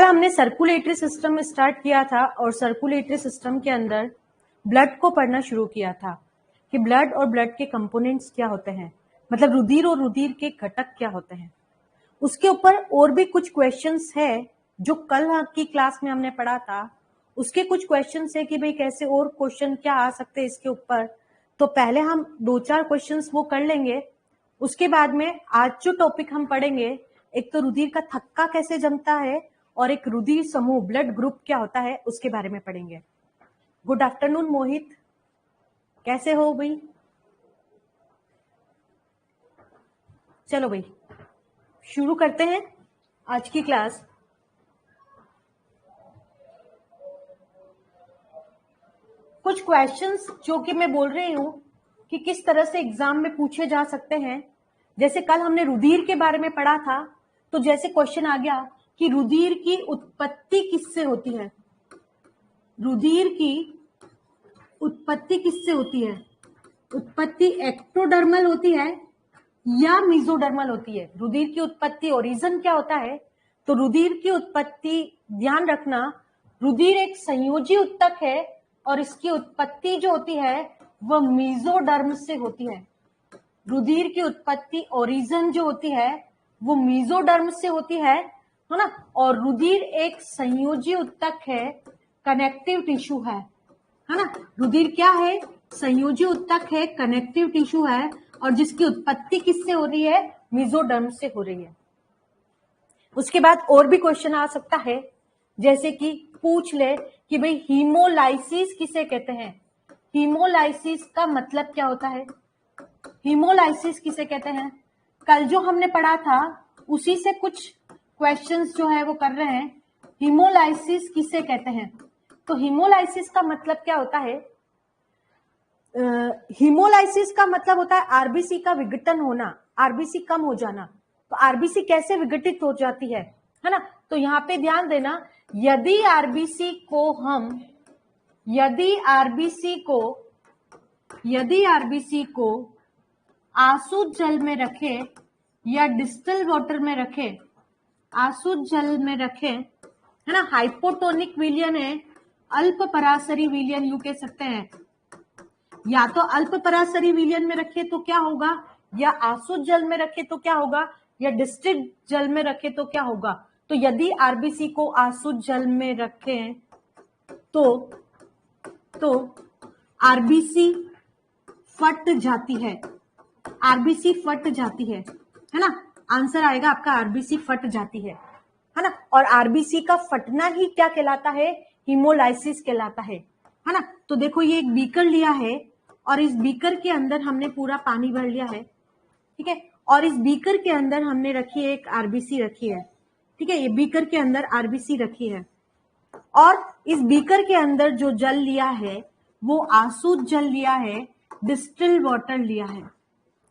हमने circulatory system start किया था और सर्कुलेटरी सिस्टम के अंदर ब्लड को पढ़ना शुरू किया था कि ब्लड और ब्लड के कंपोनेंट्स क्या होते हैं, मतलब रुधिर और रुधिर के घटक क्या होते हैं। उसके ऊपर और भी कुछ क्वेश्चंस है जो कल की क्लास में हमने पढ़ा था, उसके कुछ क्वेश्चंस है कि भाई कैसे और क्वेश्चन क्या आ सकते हैं इसके ऊपर। तो पहले हम 2-4 क्वेश्चंस वो कर लेंगे, उसके बाद में आज जो टॉपिक हम पढ़ेंगे, एक तो रुधिर का थक्का कैसे जमता है और एक रुधिर समूह ब्लड ग्रुप क्या होता है उसके बारे में पढ़ेंगे। गुड आफ्टरनून मोहित, कैसे हो भाई? चलो भाई शुरू करते हैं आज की क्लास। कुछ क्वेश्चंस जो कि मैं बोल रही हूं कि किस तरह से एग्जाम में पूछे जा सकते हैं। जैसे कल हमने रुधिर के बारे में पढ़ा था, तो जैसे क्वेश्चन आ गया कि रुधिर की उत्पत्ति किससे होती है, रुधिर की उत्पत्ति किससे होती है, उत्पत्ति एक्टोडर्मल होती है या मेसोडर्मल होती है। रुधिर की उत्पत्ति ओरिजिन क्या होता है, तो रुधिर की उत्पत्ति ध्यान रखना, रुधिर एक संयोजी उत्तक है और इसकी उत्पत्ति जो होती है वह मेसोडर्म से होती है। रुधिर की उत्पत्ति ओरिजिन जो होती है वो मेसोडर्म से होती है ना। और रुधिर एक संयोजी उत्तक है, कनेक्टिव टिश्यू है ना। रुधिर क्या है, संयोजी उत्तक है, कनेक्टिव टिश्यू है और जिसकी उत्पत्ति किससे हो रही है, मेसोडर्म से हो रही है। उसके बाद और भी क्वेश्चन आ सकता है, जैसे कि पूछ ले कि भाई हीमोलाइसिस किसे कहते हैं, हीमोलाइसिस का मतलब क्या होता है, हीमोलाइसिस किसे कहते हैं। कल जो हमने पढ़ा था उसी से कुछ क्वेश्चंस जो है वो कर रहे हैं, हीमोलाइसिस किसे कहते हैं। तो हीमोलाइसिस का मतलब क्या होता है, हीमोलाइसिस का मतलब होता है आरबीसी का विघटन होना, आरबीसी कम हो जाना। तो आरबीसी कैसे विघटित हो जाती है ना। तो यहाँ पे ध्यान देना, यदि आरबीसी को हम, यदि आरबीसी को आसुत जल में रखें या डिस्टिल वाटर में रखें, आसुत जल में रखें है ना, हाइपोटोनिक विलयन है, अल्प पराशरी विलयन यू कह सकते हैं। या तो अल्प पराशरी विलयन में रखे तो क्या होगा, या आसुत जल में रखे तो क्या होगा, या डिस्टिल्ड जल में रखे तो क्या होगा। तो यदि आरबीसी को आसुत जल में रखें तो आरबीसी फट जाती है, आरबीसी फट जाती है ना। आंसर आएगा आपका आरबीसी फट जाती है ना। और आरबीसी का फटना ही क्या कहलाता है, हीमोलाइसिस कहलाता है ना। तो देखो ये एक बीकर लिया है और इस बीकर के अंदर हमने पूरा पानी भर लिया है, ठीक है। और इस बीकर के अंदर हमने रखी है एक आरबीसी रखी है, ठीक है। ये बीकर के अंदर आरबीसी रखी है और इस बीकर के अंदर जो जल लिया है वो आसुत जल लिया है, डिस्टिल वाटर लिया है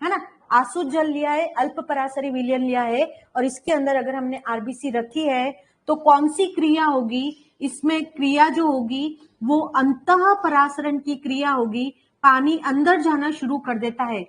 ना। आसुत जल लिया है, अल्प पराशरी विलयन लिया है और इसके अंदर अगर हमने आरबीसी रखी है तो कौन सी क्रिया होगी, इसमें क्रिया जो होगी वो अंतः परासरण की क्रिया होगी। पानी अंदर जाना शुरू कर देता है,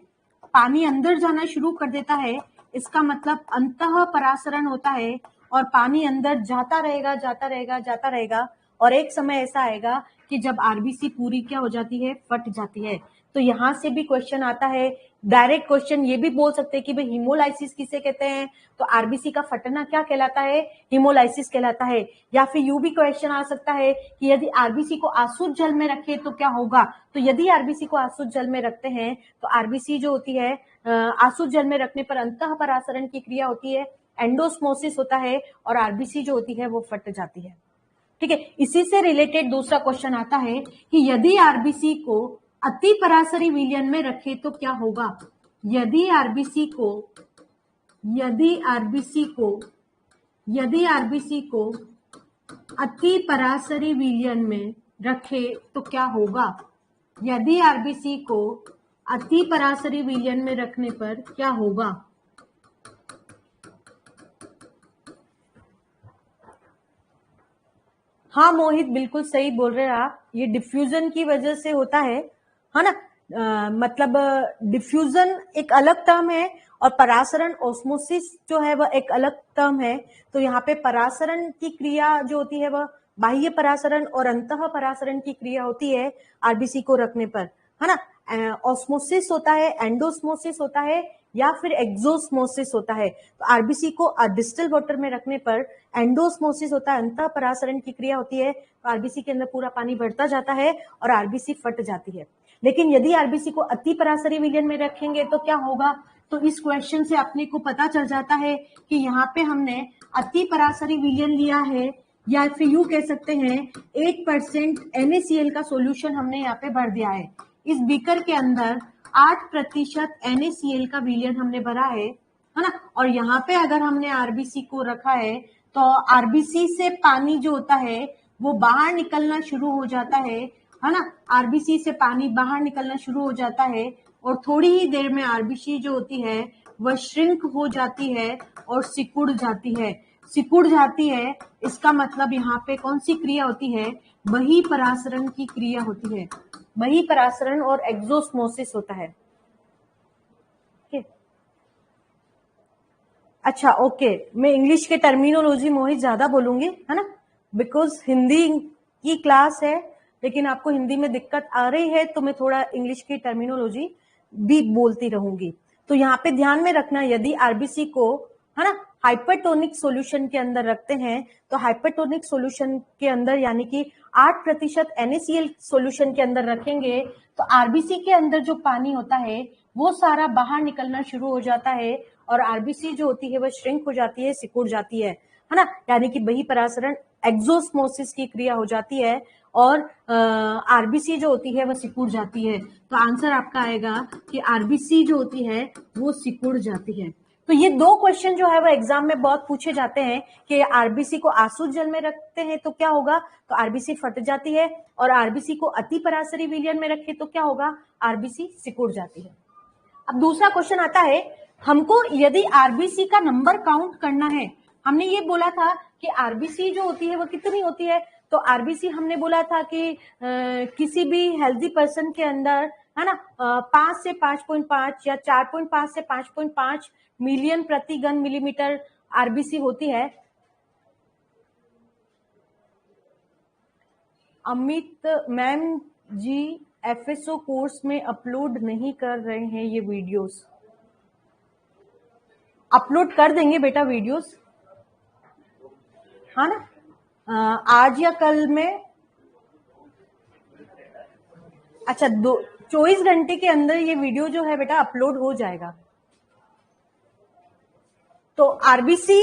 पानी अंदर जाना शुरू कर देता है, इसका मतलब अंतः परासरण होता है और पानी अंदर जाता रहेगा जाता रहेगा जाता रहेगा और एक समय ऐसा आएगा कि जब आरबीसी पूरी क्या हो जाती है, फट जाती है। तो यहां से भी क्वेश्चन आता है, डायरेक्ट क्वेश्चन ये भी बोल सकते हैं कि भाई हीमोलाइसिस किसे कहते हैं, तो आरबीसी का फटना क्या कहलाता है, हीमोलाइसिस कहलाता है। या फिर यू भी क्वेश्चन आ सकता है कि यदि आरबीसी को आसुत जल में रखे तो क्या होगा। तो यदि आरबीसी को आसुत जल में रखते हैं तो आरबीसी जो होती है, आसुत जल में रखने पर अंतः परासरण की क्रिया होती है, एंडोस्मोसिस होता है और आरबीसी जो होती है वो फट जाती है, ठीक है। इसी से रिलेटेड दूसरा क्वेश्चन आता है कि यदि आरबीसी को अति पराशरी विलयन में रखे तो क्या होगा। यदि आरबीसी को अति पराशरी विलयन में रखे तो क्या होगा, यदि आरबीसी को अति पराशरी विलयन में रखने पर क्या होगा। हाँ मोहित बिल्कुल सही बोल रहे हैं आप, ये डिफ्यूजन की वजह से होता है ना। मतलब डिफ्यूजन एक अलग टर्म है और परासरण ऑस्मोसिस जो है वह एक अलग टर्म है। तो यहाँ पे परासरण की क्रिया जो होती है वह बाह्य परासरण और अंतः परासरण की क्रिया होती है आरबीसी को रखने पर, है ना। ऑस्मोसिस होता है, एंडोस्मोसिस होता है या फिर एक्सोस्मोसिस होता है। तो आरबीसी को डिस्टिल वाटर में रखने पर एंडोस्मोसिस होता है, अंतः परासरण की क्रिया होती है, तो आरबीसी के अंदर पूरा पानी बढ़ता जाता है और आरबीसी फट जाती है। लेकिन यदि आरबीसी को अति परासरी विलयन में रखेंगे तो क्या होगा, तो इस क्वेश्चन से अपने को पता चल जाता है कि यहाँ पे हमने अति परासरी विलयन लिया है, या फिर यूं कह सकते हैं 8% NaCl का सॉल्यूशन हमने यहाँ पे भर दिया है। इस बीकर के अंदर 8% NaCl का विलयन हमने भरा है ना। और यहाँ पे अगर हमने आरबीसी को रखा है तो आरबीसी से पानी जो होता है वो बाहर निकलना शुरू हो जाता है ना। आरबीसी से पानी बाहर निकलना शुरू हो जाता है और थोड़ी ही देर में आरबीसी जो होती है वह श्रिंक हो जाती है और सिकुड़ जाती है। सिकुड़ जाती है इसका मतलब यहाँ पे कौन सी क्रिया होती है, बही परासरण की क्रिया होती है। बही परासरण और एक्सोस्मोसिस होता है। अच्छा ओके, मैं इंग्लिश के टर्मिनोलॉजी मोहित ज्यादा बोलूंगी, है ना, बिकॉज हिंदी की क्लास है, लेकिन आपको हिंदी में दिक्कत आ रही है तो मैं थोड़ा इंग्लिश की टर्मिनोलॉजी भी बोलती रहूंगी। तो यहाँ पे ध्यान में रखना, यदि आरबीसी को, है ना, हाइपरटोनिक सॉल्यूशन के अंदर रखते हैं तो हाइपरटोनिक सॉल्यूशन के अंदर यानी कि 8% NaCl सॉल्यूशन के अंदर रखेंगे तो आरबीसी के अंदर जो पानी होता है वो सारा बाहर निकलना शुरू हो जाता है और आरबीसी जो होती है वह श्रिंक हो जाती है, सिकुड़ जाती है ना, यानी कि बही परासरण एक्सोस्मोसिस की क्रिया हो जाती है और आरबीसी जो होती है वह सिकुड़ जाती है। तो आंसर आपका आएगा कि आरबीसी जो होती है वो सिकुड़ जाती है। तो ये दो क्वेश्चन जो है वो एग्जाम में बहुत पूछे जाते हैं कि आरबीसी को आसुत जल में रखते हैं तो क्या होगा, तो आरबीसी फट जाती है, और आरबीसी को अति परासरी विलयन में रखे तो क्या होगा, आरबीसी सिकुड़ जाती है। अब दूसरा क्वेश्चन आता है, हमको यदि आरबीसी का नंबर काउंट करना है, हमने ये बोला था कि आरबीसी जो होती है वो कितनी होती है, तो आरबीसी हमने बोला था कि किसी भी हेल्दी पर्सन के अंदर, है ना, 5 से 5.5 या 4.5 से 5.5 मिलियन प्रति घन मिलीमीटर आरबीसी होती है। अमित मैम जी एफएसओ कोर्स में अपलोड नहीं कर रहे हैं ये वीडियोस, अपलोड कर देंगे बेटा वीडियोस, हाँ ना, आज या कल में। अच्छा 24 घंटे के अंदर ये वीडियो जो है बेटा अपलोड हो जाएगा। तो आरबीसी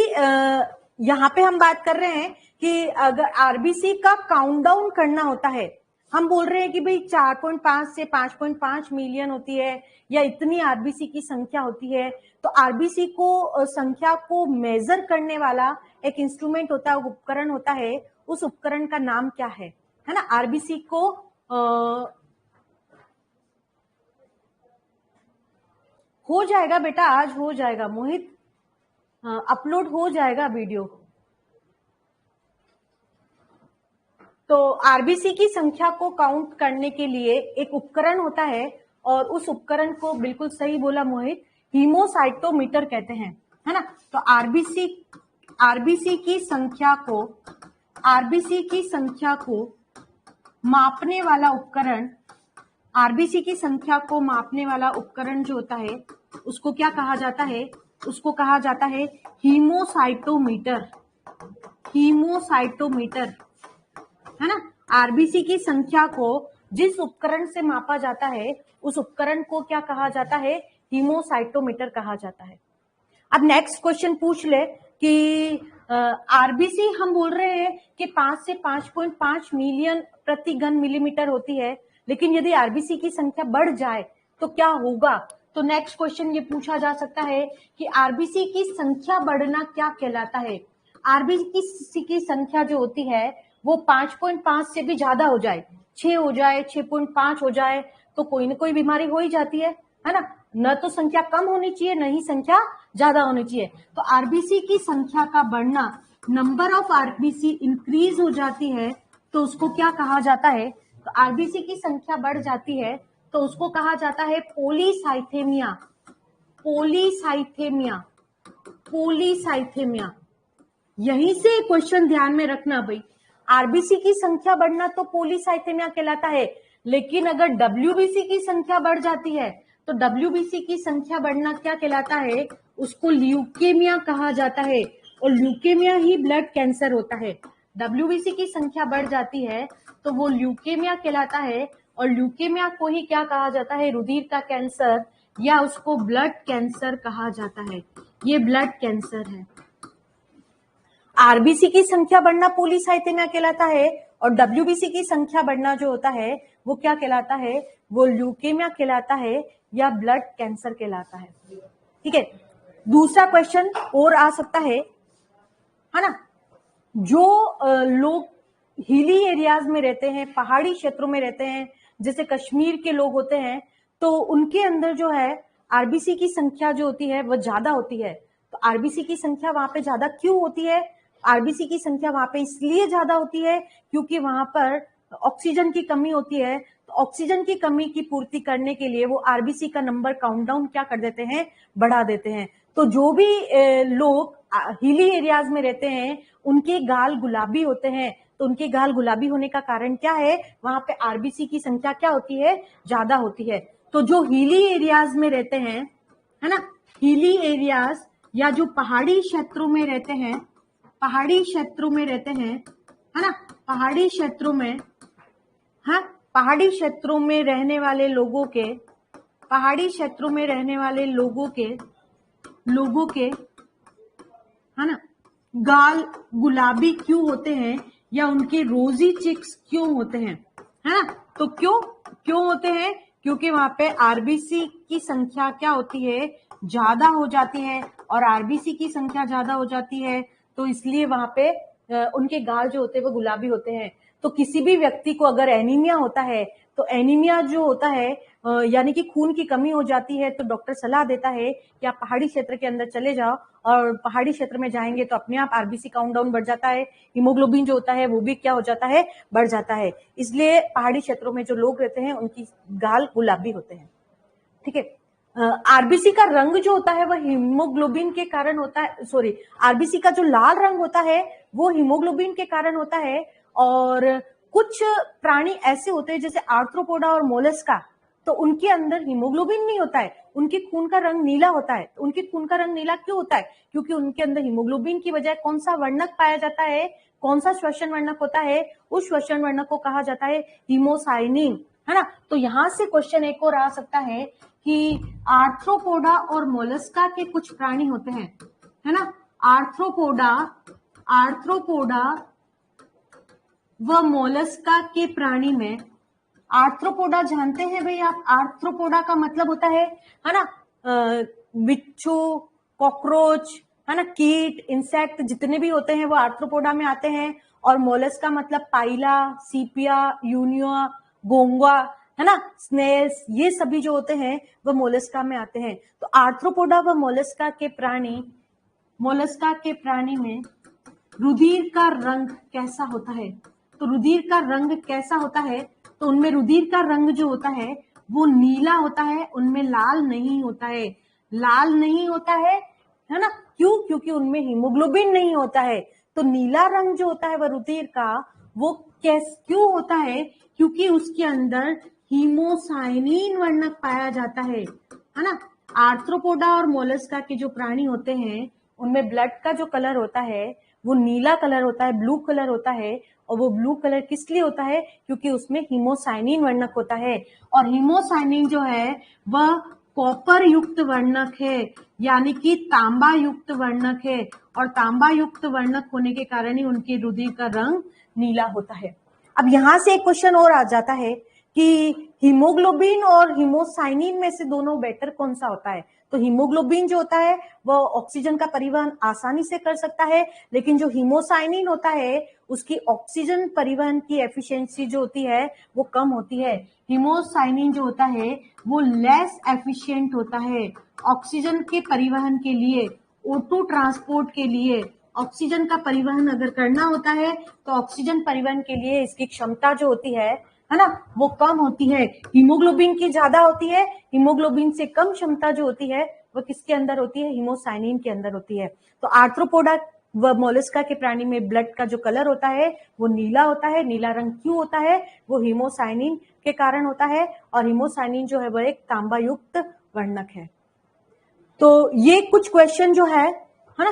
यहाँ पे हम बात कर रहे हैं कि अगर आरबीसी का काउंटडाउन करना होता है, हम बोल रहे हैं कि भाई 4.5 से 5.5 मिलियन होती है या इतनी आरबीसी की संख्या होती है, तो आरबीसी को संख्या को मेजर करने वाला एक इंस्ट्रूमेंट होता है, उपकरण होता है, उस उपकरण का नाम क्या है ना। आरबीसी को हो जाएगा बेटा, आज हो जाएगा मोहित, अपलोड हो जाएगा वीडियो। तो आरबीसी की संख्या को काउंट करने के लिए एक उपकरण होता है और उस उपकरण को, बिल्कुल सही बोला मोहित, हीमोसाइटोमीटर कहते हैं, है ना। तो आरबीसी की संख्या को मापने वाला उपकरण, आरबीसी की संख्या को मापने वाला उपकरण जो होता है उसको क्या कहा जाता है, उसको कहा जाता है हीमोसाइटोमीटर। हीमोसाइटोमीटर, है ना। आरबीसी की संख्या को जिस उपकरण से मापा जाता है उस उपकरण को क्या कहा जाता है, हीमोसाइटोमीटर कहा जाता है। अब नेक्स्ट क्वेश्चन पूछ ले कि आरबीसी हम बोल रहे हैं कि 5 से 5.5 मिलियन प्रति घन मिलीमीटर होती है, लेकिन यदि आरबीसी की संख्या बढ़ जाए तो क्या होगा। तो नेक्स्ट क्वेश्चन ये पूछा जा सकता है कि आरबीसी की संख्या बढ़ना क्या कहलाता है। आरबीसी की संख्या जो होती है वो 5.5 से भी ज्यादा हो जाए, 6 हो जाए, 6.5 हो जाए, तो कोई ना कोई बीमारी हो ही जाती है ना। न तो संख्या कम होनी चाहिए, न ही संख्या ज्यादा होनी चाहिए। तो आरबीसी की संख्या का बढ़ना, नंबर ऑफ आरबीसी इंक्रीज हो जाती है तो उसको क्या कहा जाता है, तो आरबीसी की संख्या बढ़ जाती है तो उसको कहा जाता है पोलीसाइथेमिया। पोलीसाइथेमिया, पोलीसाइथेमिया। यहीं से क्वेश्चन ध्यान में रखना भाई, आरबीसी की संख्या बढ़ना तो पोलीसाइथेमिया कहलाता है, लेकिन अगर डब्ल्यूबीसी की संख्या बढ़ जाती है तो डब्ल्यूबीसी की संख्या बढ़ना क्या कहलाता है, उसको ल्यूकेमिया कहा जाता है, और ल्यूकेमिया ही ब्लड कैंसर होता है। डब्ल्यूबीसी की संख्या बढ़ जाती है तो वो ल्यूकेमिया कहलाता है, और ल्यूकेमिया को ही क्या कहा जाता है, रुधिर का कैंसर, या उसको ब्लड कैंसर कहा जाता है। ये ब्लड कैंसर है। आरबीसी की संख्या बढ़ना पोलीसाइथेमिया कहलाता है, और डब्ल्यूबीसी की संख्या बढ़ना जो होता है वो क्या कहलाता है, वो ल्यूकेमिया कहलाता है या ब्लड कैंसर कहलाता है। ठीक है, दूसरा क्वेश्चन और आ सकता है ना, जो लोग हिली एरियाज में रहते हैं, पहाड़ी क्षेत्रों में रहते हैं, जैसे कश्मीर के लोग होते हैं, तो उनके अंदर जो है आरबीसी की संख्या जो होती है वो ज्यादा होती है। तो आरबीसी की संख्या वहां पे ज्यादा क्यों होती है, आरबीसी की संख्या वहां पे इसलिए ज्यादा होती है क्योंकि वहां पर ऑक्सीजन की कमी होती है। तो ऑक्सीजन की कमी की पूर्ति करने के लिए वो आरबीसी का नंबर काउंटडाउन क्या कर देते हैं, बढ़ा देते हैं। तो जो भी लोग हिली एरियाज में रहते हैं उनके गाल गुलाबी होते हैं, तो उनके गाल गुलाबी होने का कारण क्या है, वहां पे आरबीसी की संख्या क्या होती है, ज्यादा होती है। तो जो हिली एरियाज में रहते हैं, है ना, हिली एरियाज या जो पहाड़ी क्षेत्रों में रहते हैं, पहाड़ी क्षेत्रों में रहते हैं, है ना, पहाड़ी क्षेत्रों में, हाँ, पहाड़ी क्षेत्रों में रहने वाले लोगों के, पहाड़ी क्षेत्रों में रहने वाले लोगों के, है ना, गाल गुलाबी क्यों होते हैं, या उनके रोजी चिक्स क्यों होते हैं, है ना। तो क्यों होते हैं, क्योंकि वहां पे आरबीसी की संख्या क्या होती है, ज्यादा हो जाती है, और आरबीसी की संख्या ज्यादा हो जाती है तो इसलिए वहां पे उनके गाल जो होते हैं वो गुलाबी होते हैं। तो किसी भी व्यक्ति को अगर एनीमिया होता है, तो एनीमिया जो होता है यानी कि खून की कमी हो जाती है, तो डॉक्टर सलाह देता है कि आप पहाड़ी क्षेत्र के अंदर चले जाओ, और पहाड़ी क्षेत्र में जाएंगे तो अपने आप आरबीसी काउंट डाउन बढ़ जाता है, हीमोग्लोबिन जो होता है वो भी क्या हो जाता है, बढ़ जाता है। इसलिए पहाड़ी क्षेत्रों में जो लोग रहते हैं उनकी गाल गुलाबी होते हैं। ठीक है, आरबीसी का रंग जो होता है वह हीमोग्लोबिन के कारण होता है, सॉरी, आरबीसी का जो लाल रंग होता है वो हीमोग्लोबिन के कारण होता है। और कुछ प्राणी ऐसे होते हैं जैसे आर्थ्रोपोडा और मोलस्का, तो उनके अंदर हीमोग्लोबिन नहीं होता है, उनके खून का रंग नीला होता है। उनके खून का रंग नीला क्यों होता है, क्योंकि उनके अंदर हीमोग्लोबिन की बजाय कौन सा वर्णक पाया जाता है, कौन सा श्वसन वर्णक होता है, उस श्वसन वर्णक को कहा जाता है हीमोसाइनिन, है ना। तो यहां से क्वेश्चन एक और आ सकता है कि आर्थ्रोपोडा और मोलस्का के कुछ प्राणी होते हैं, है ना, आर्थ्रोपोडा व मोलस्का के प्राणी में, आर्थ्रोपोडा जानते हैं भाई आप, आर्थ्रोपोडा का मतलब होता है ना, बिच्छू, कॉकरोच, है ना, कीट, इंसेक्ट जितने भी होते हैं वो आर्थ्रोपोडा में आते हैं। और मोलस्का मतलब पाइला, सीपिया, यूनिया, गोंगा, है ना, स्नेल्स, ये सभी जो होते हैं वो मोलस्का में आते हैं। तो आर्थ्रोपोडा व मोलस्का के प्राणी में रुधिर का रंग कैसा होता है, तो रुधिर का रंग कैसा होता है, तो उनमें रुधिर का रंग जो होता है वो नीला होता है, उनमें लाल नहीं होता है, लाल नहीं होता है ना, क्यों, क्योंकि उनमें हीमोग्लोबिन नहीं होता है। तो नीला रंग जो होता है वह रुधिर का, वो क्यों होता है, क्योंकि उसके अंदर हीमोसाइनिन वर्णक पाया जाता है ना। आर्थ्रोपोडा और मोलस्का के जो प्राणी होते हैं उनमें ब्लड का जो कलर होता है वो नीला कलर होता है, ब्लू कलर होता है। और वो ब्लू कलर किस लिए होता है, क्योंकि उसमें हीमोसाइनिन वर्णक होता है। और हीमोसाइनिन जो है वह कॉपर युक्त वर्णक है, यानी कि तांबा युक्त वर्णक है, और तांबा युक्त वर्णक होने के कारण ही उनके रुधिर का रंग नीला होता है। अब यहां से एक क्वेश्चन और आ जाता है कि हीमोग्लोबिन और हीमोसाइनिन में से दोनों बेटर कौन सा होता है। तो हीमोग्लोबिन जो होता है वो ऑक्सीजन का परिवहन आसानी से कर सकता है, लेकिन जो हीमोसाइनिन होता है उसकी ऑक्सीजन परिवहन की एफिशिएंसी जो होती है वो कम होती है। हीमोसाइनिन जो होता है वो लेस एफिशिएंट होता है ऑक्सीजन के परिवहन के लिए, O2 ट्रांसपोर्ट के लिए। ऑक्सीजन का परिवहन अगर करना होता है तो ऑक्सीजन परिवहन के लिए इसकी क्षमता जो होती है है ना, वो कम होती है। हीमोग्लोबिन की ज्यादा होती है, हीमोग्लोबिन से कम क्षमता जो होती है वो किसके अंदर होती है, हीमोसाइनिन के अंदर होती है। तो आर्थ्रोपोडा व मोलस्का के प्राणी में ब्लड का जो कलर होता है वो नीला होता है। नीला रंग क्यों होता है, वो हीमोसाइनिन के कारण होता है, और हीमोसाइनिन जो है वो एक तांबा युक्त वर्णक है। तो ये कुछ क्वेश्चन जो है ना,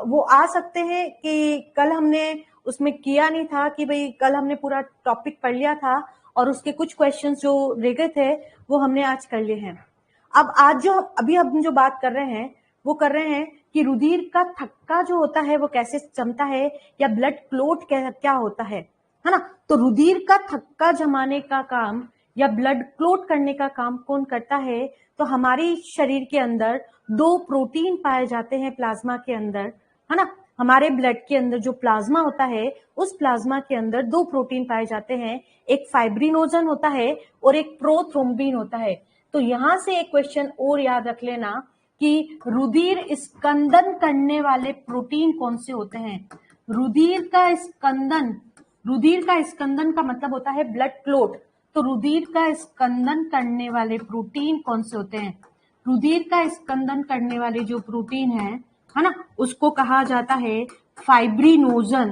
वो आ सकते हैं कि कल हमने उसमें किया नहीं था कि भाई कल हमने पूरा टॉपिक पढ़ लिया था और उसके कुछ क्वेश्चंस जो रह गए थे वो हमने आज कर लिए हैं। अब आज जो अभी हम जो बात कर रहे हैं वो कर रहे हैं कि रुधिर का थक्का जो होता है वो कैसे जमता है, या ब्लड क्लोट क्या होता है ना। तो रुधिर का थक्का जमाने का काम या ब्लड क्लोट करने का काम कौन करता है, तो हमारी शरीर के अंदर दो प्रोटीन पाए जाते हैं प्लाज्मा के अंदर, है ना। हमारे ब्लड के अंदर जो प्लाज्मा होता है उस प्लाज्मा के अंदर दो प्रोटीन पाए जाते हैं, एक फाइब्रिनोजन होता है और एक प्रोथ्रोम्बिन होता है। तो यहां से एक क्वेश्चन और याद रख लेना कि रुधिर स्कंदन करने वाले प्रोटीन कौन से होते हैं। रुधिर का स्कंदन का मतलब होता है ब्लड क्लोट। तो रुधिर का स्कंदन करने वाले प्रोटीन कौन से होते हैं, रुधिर का स्कंदन करने वाले जो प्रोटीन है ना, उसको कहा जाता है फाइब्रिनोजन,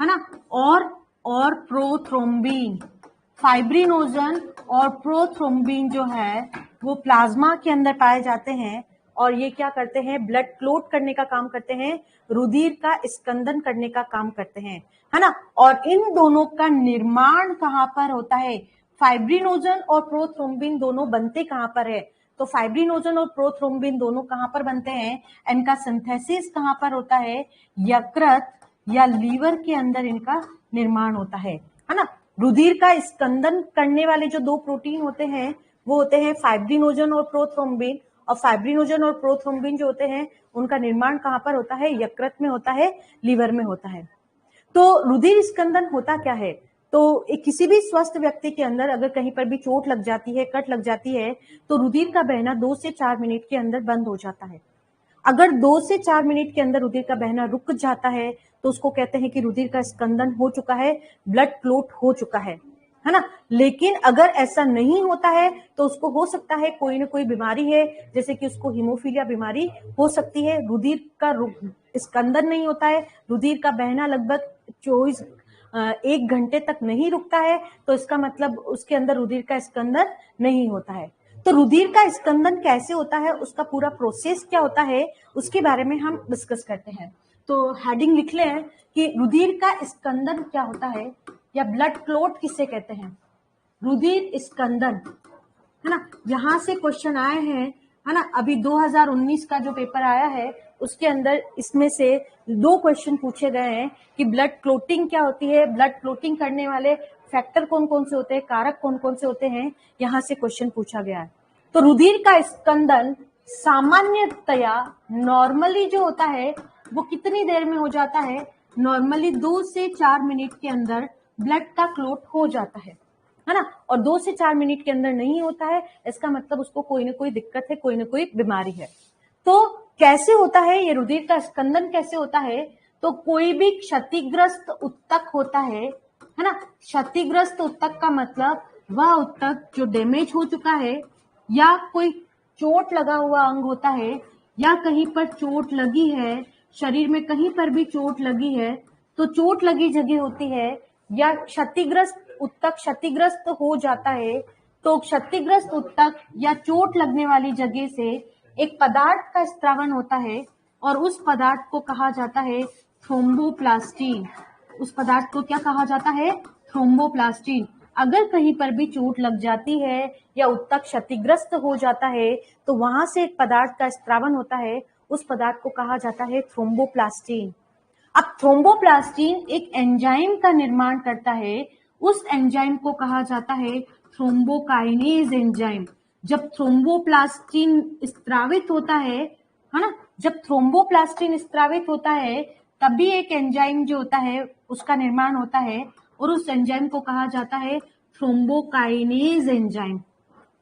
है ना, और प्रोथ्रोम्बिन। फाइब्रिनोजन और प्रोथ्रोम्बिन जो है वो प्लाज्मा के अंदर पाए जाते हैं, और ये क्या करते हैं, ब्लड क्लोट करने का काम करते हैं, रुधिर का स्कंदन करने का काम करते हैं, है ना। और इन दोनों का निर्माण कहाँ पर होता है, फाइब्रिनोजन और प्रोथ्रोम्बिन दोनों बनते कहाँ पर है, तो फाइब्रिनोजन और प्रोथ्रोम्बिन दोनों कहाँ पर बनते हैं, इनका सिंथेसिस कहाँ पर होता है, यकृत या लीवर के अंदर इनका निर्माण होता है ना। रुधिर का स्कंदन करने वाले जो दो प्रोटीन होते हैं वो होते हैं फाइब्रिनोजन और प्रोथ्रोम्बिन, और फाइब्रिनोजन और प्रोथ्रोम्बिन जो होते हैं उनका निर्माण कहाँ पर होता है, यकृत में होता है, लीवर में होता है। तो रुधिर स्कंदन होता क्या है, तो किसी भी स्वस्थ व्यक्ति के अंदर अगर कहीं पर भी चोट लग जाती है, कट लग जाती है, तो रुधिर का बहना 2 से 4 मिनट के अंदर बंद हो जाता है। अगर 2 से 4 मिनट के अंदर रुधिर का बहना रुक जाता है तो उसको कहते हैं कि रुधिर का स्कंदन हो चुका है, ब्लड क्लोट हो चुका है ना। लेकिन अगर ऐसा नहीं होता है तो उसको हो सकता है कोई ना कोई बीमारी है, जैसे कि उसको हीमोफीलिया बीमारी हो सकती है। रुधिर का स्कंदन नहीं होता है, रुधिर का बहना लगभग 1 घंटे तक नहीं रुकता है, तो इसका मतलब उसके अंदर रुधिर का स्कंदन नहीं होता है। तो रुधिर का स्कंदन कैसे होता है, उसका पूरा प्रोसेस क्या होता है, उसके बारे में हम डिस्कस करते हैं। तो हेडिंग लिख लें कि रुधिर का स्कंदन क्या होता है, या ब्लड क्लोट किसे कहते हैं, रुधिर स्कंदन, है ना। यहां से क्वेश्चन आए हैं, है ना। अभी 2019 का जो पेपर आया है उसके अंदर इसमें से 2 क्वेश्चन पूछे गए हैं कि ब्लड क्लोटिंग क्या होती है, ब्लड क्लोटिंग करने वाले फैक्टर कौन कौन से होते हैं, कारक कौन कौन से होते हैं, यहां से क्वेश्चन पूछा गया है। तो रुधिर का स्कंदन सामान्यतया नॉर्मली जो होता है वो कितनी देर में हो जाता है, नॉर्मली 2 से 4 मिनट के अंदर ब्लड का क्लोट हो जाता है ना। और 2 से 4 मिनट के अंदर नहीं होता है, इसका मतलब उसको कोई ना कोई दिक्कत है, कोई ना कोई बीमारी है। तो कैसे होता है ये रुधिर का स्कंदन, कैसे होता है, तो कोई भी क्षतिग्रस्त उत्तक होता है ना। क्षतिग्रस्त उत्तक का मतलब वह उत्तक जो डैमेज हो चुका है, या कोई चोट लगा हुआ अंग होता है, या कहीं पर चोट लगी है, शरीर में कहीं पर भी चोट लगी है, तो चोट लगी जगह होती है, या क्षतिग्रस्त उत्तक क्षतिग्रस्त हो जाता है, तो क्षतिग्रस्त उत्तक या चोट लगने वाली जगह से एक पदार्थ का स्त्रावन होता है, और उस पदार्थ को कहा जाता है थ्रोम्बोप्लास्टिन। उस पदार्थ को क्या कहा जाता है, थ्रोम्बोप्लास्टिन। अगर कहीं पर भी चोट लग जाती है या उत्तक क्षतिग्रस्त हो जाता है तो वहां से एक पदार्थ का स्त्रावन होता है, उस पदार्थ को कहा जाता है थ्रोम्बोप्लास्टिन। अब थ्रोम्बोप्लास्टिन एक एंजाइम का निर्माण करता है, उस एंजाइम को कहा जाता है थ्रोम्बोकाइनेज एंजाइम। जब थ्रोम्बोप्लास्टिन स्त्रावित होता है ना, जब थ्रोम्बोप्लास्टिन स्त्रावित होता है तभी एक एंजाइम जो होता है उसका निर्माण होता है, और उस एंजाइम को कहा जाता है थ्रोम्बोकाइनेज एंजाइम।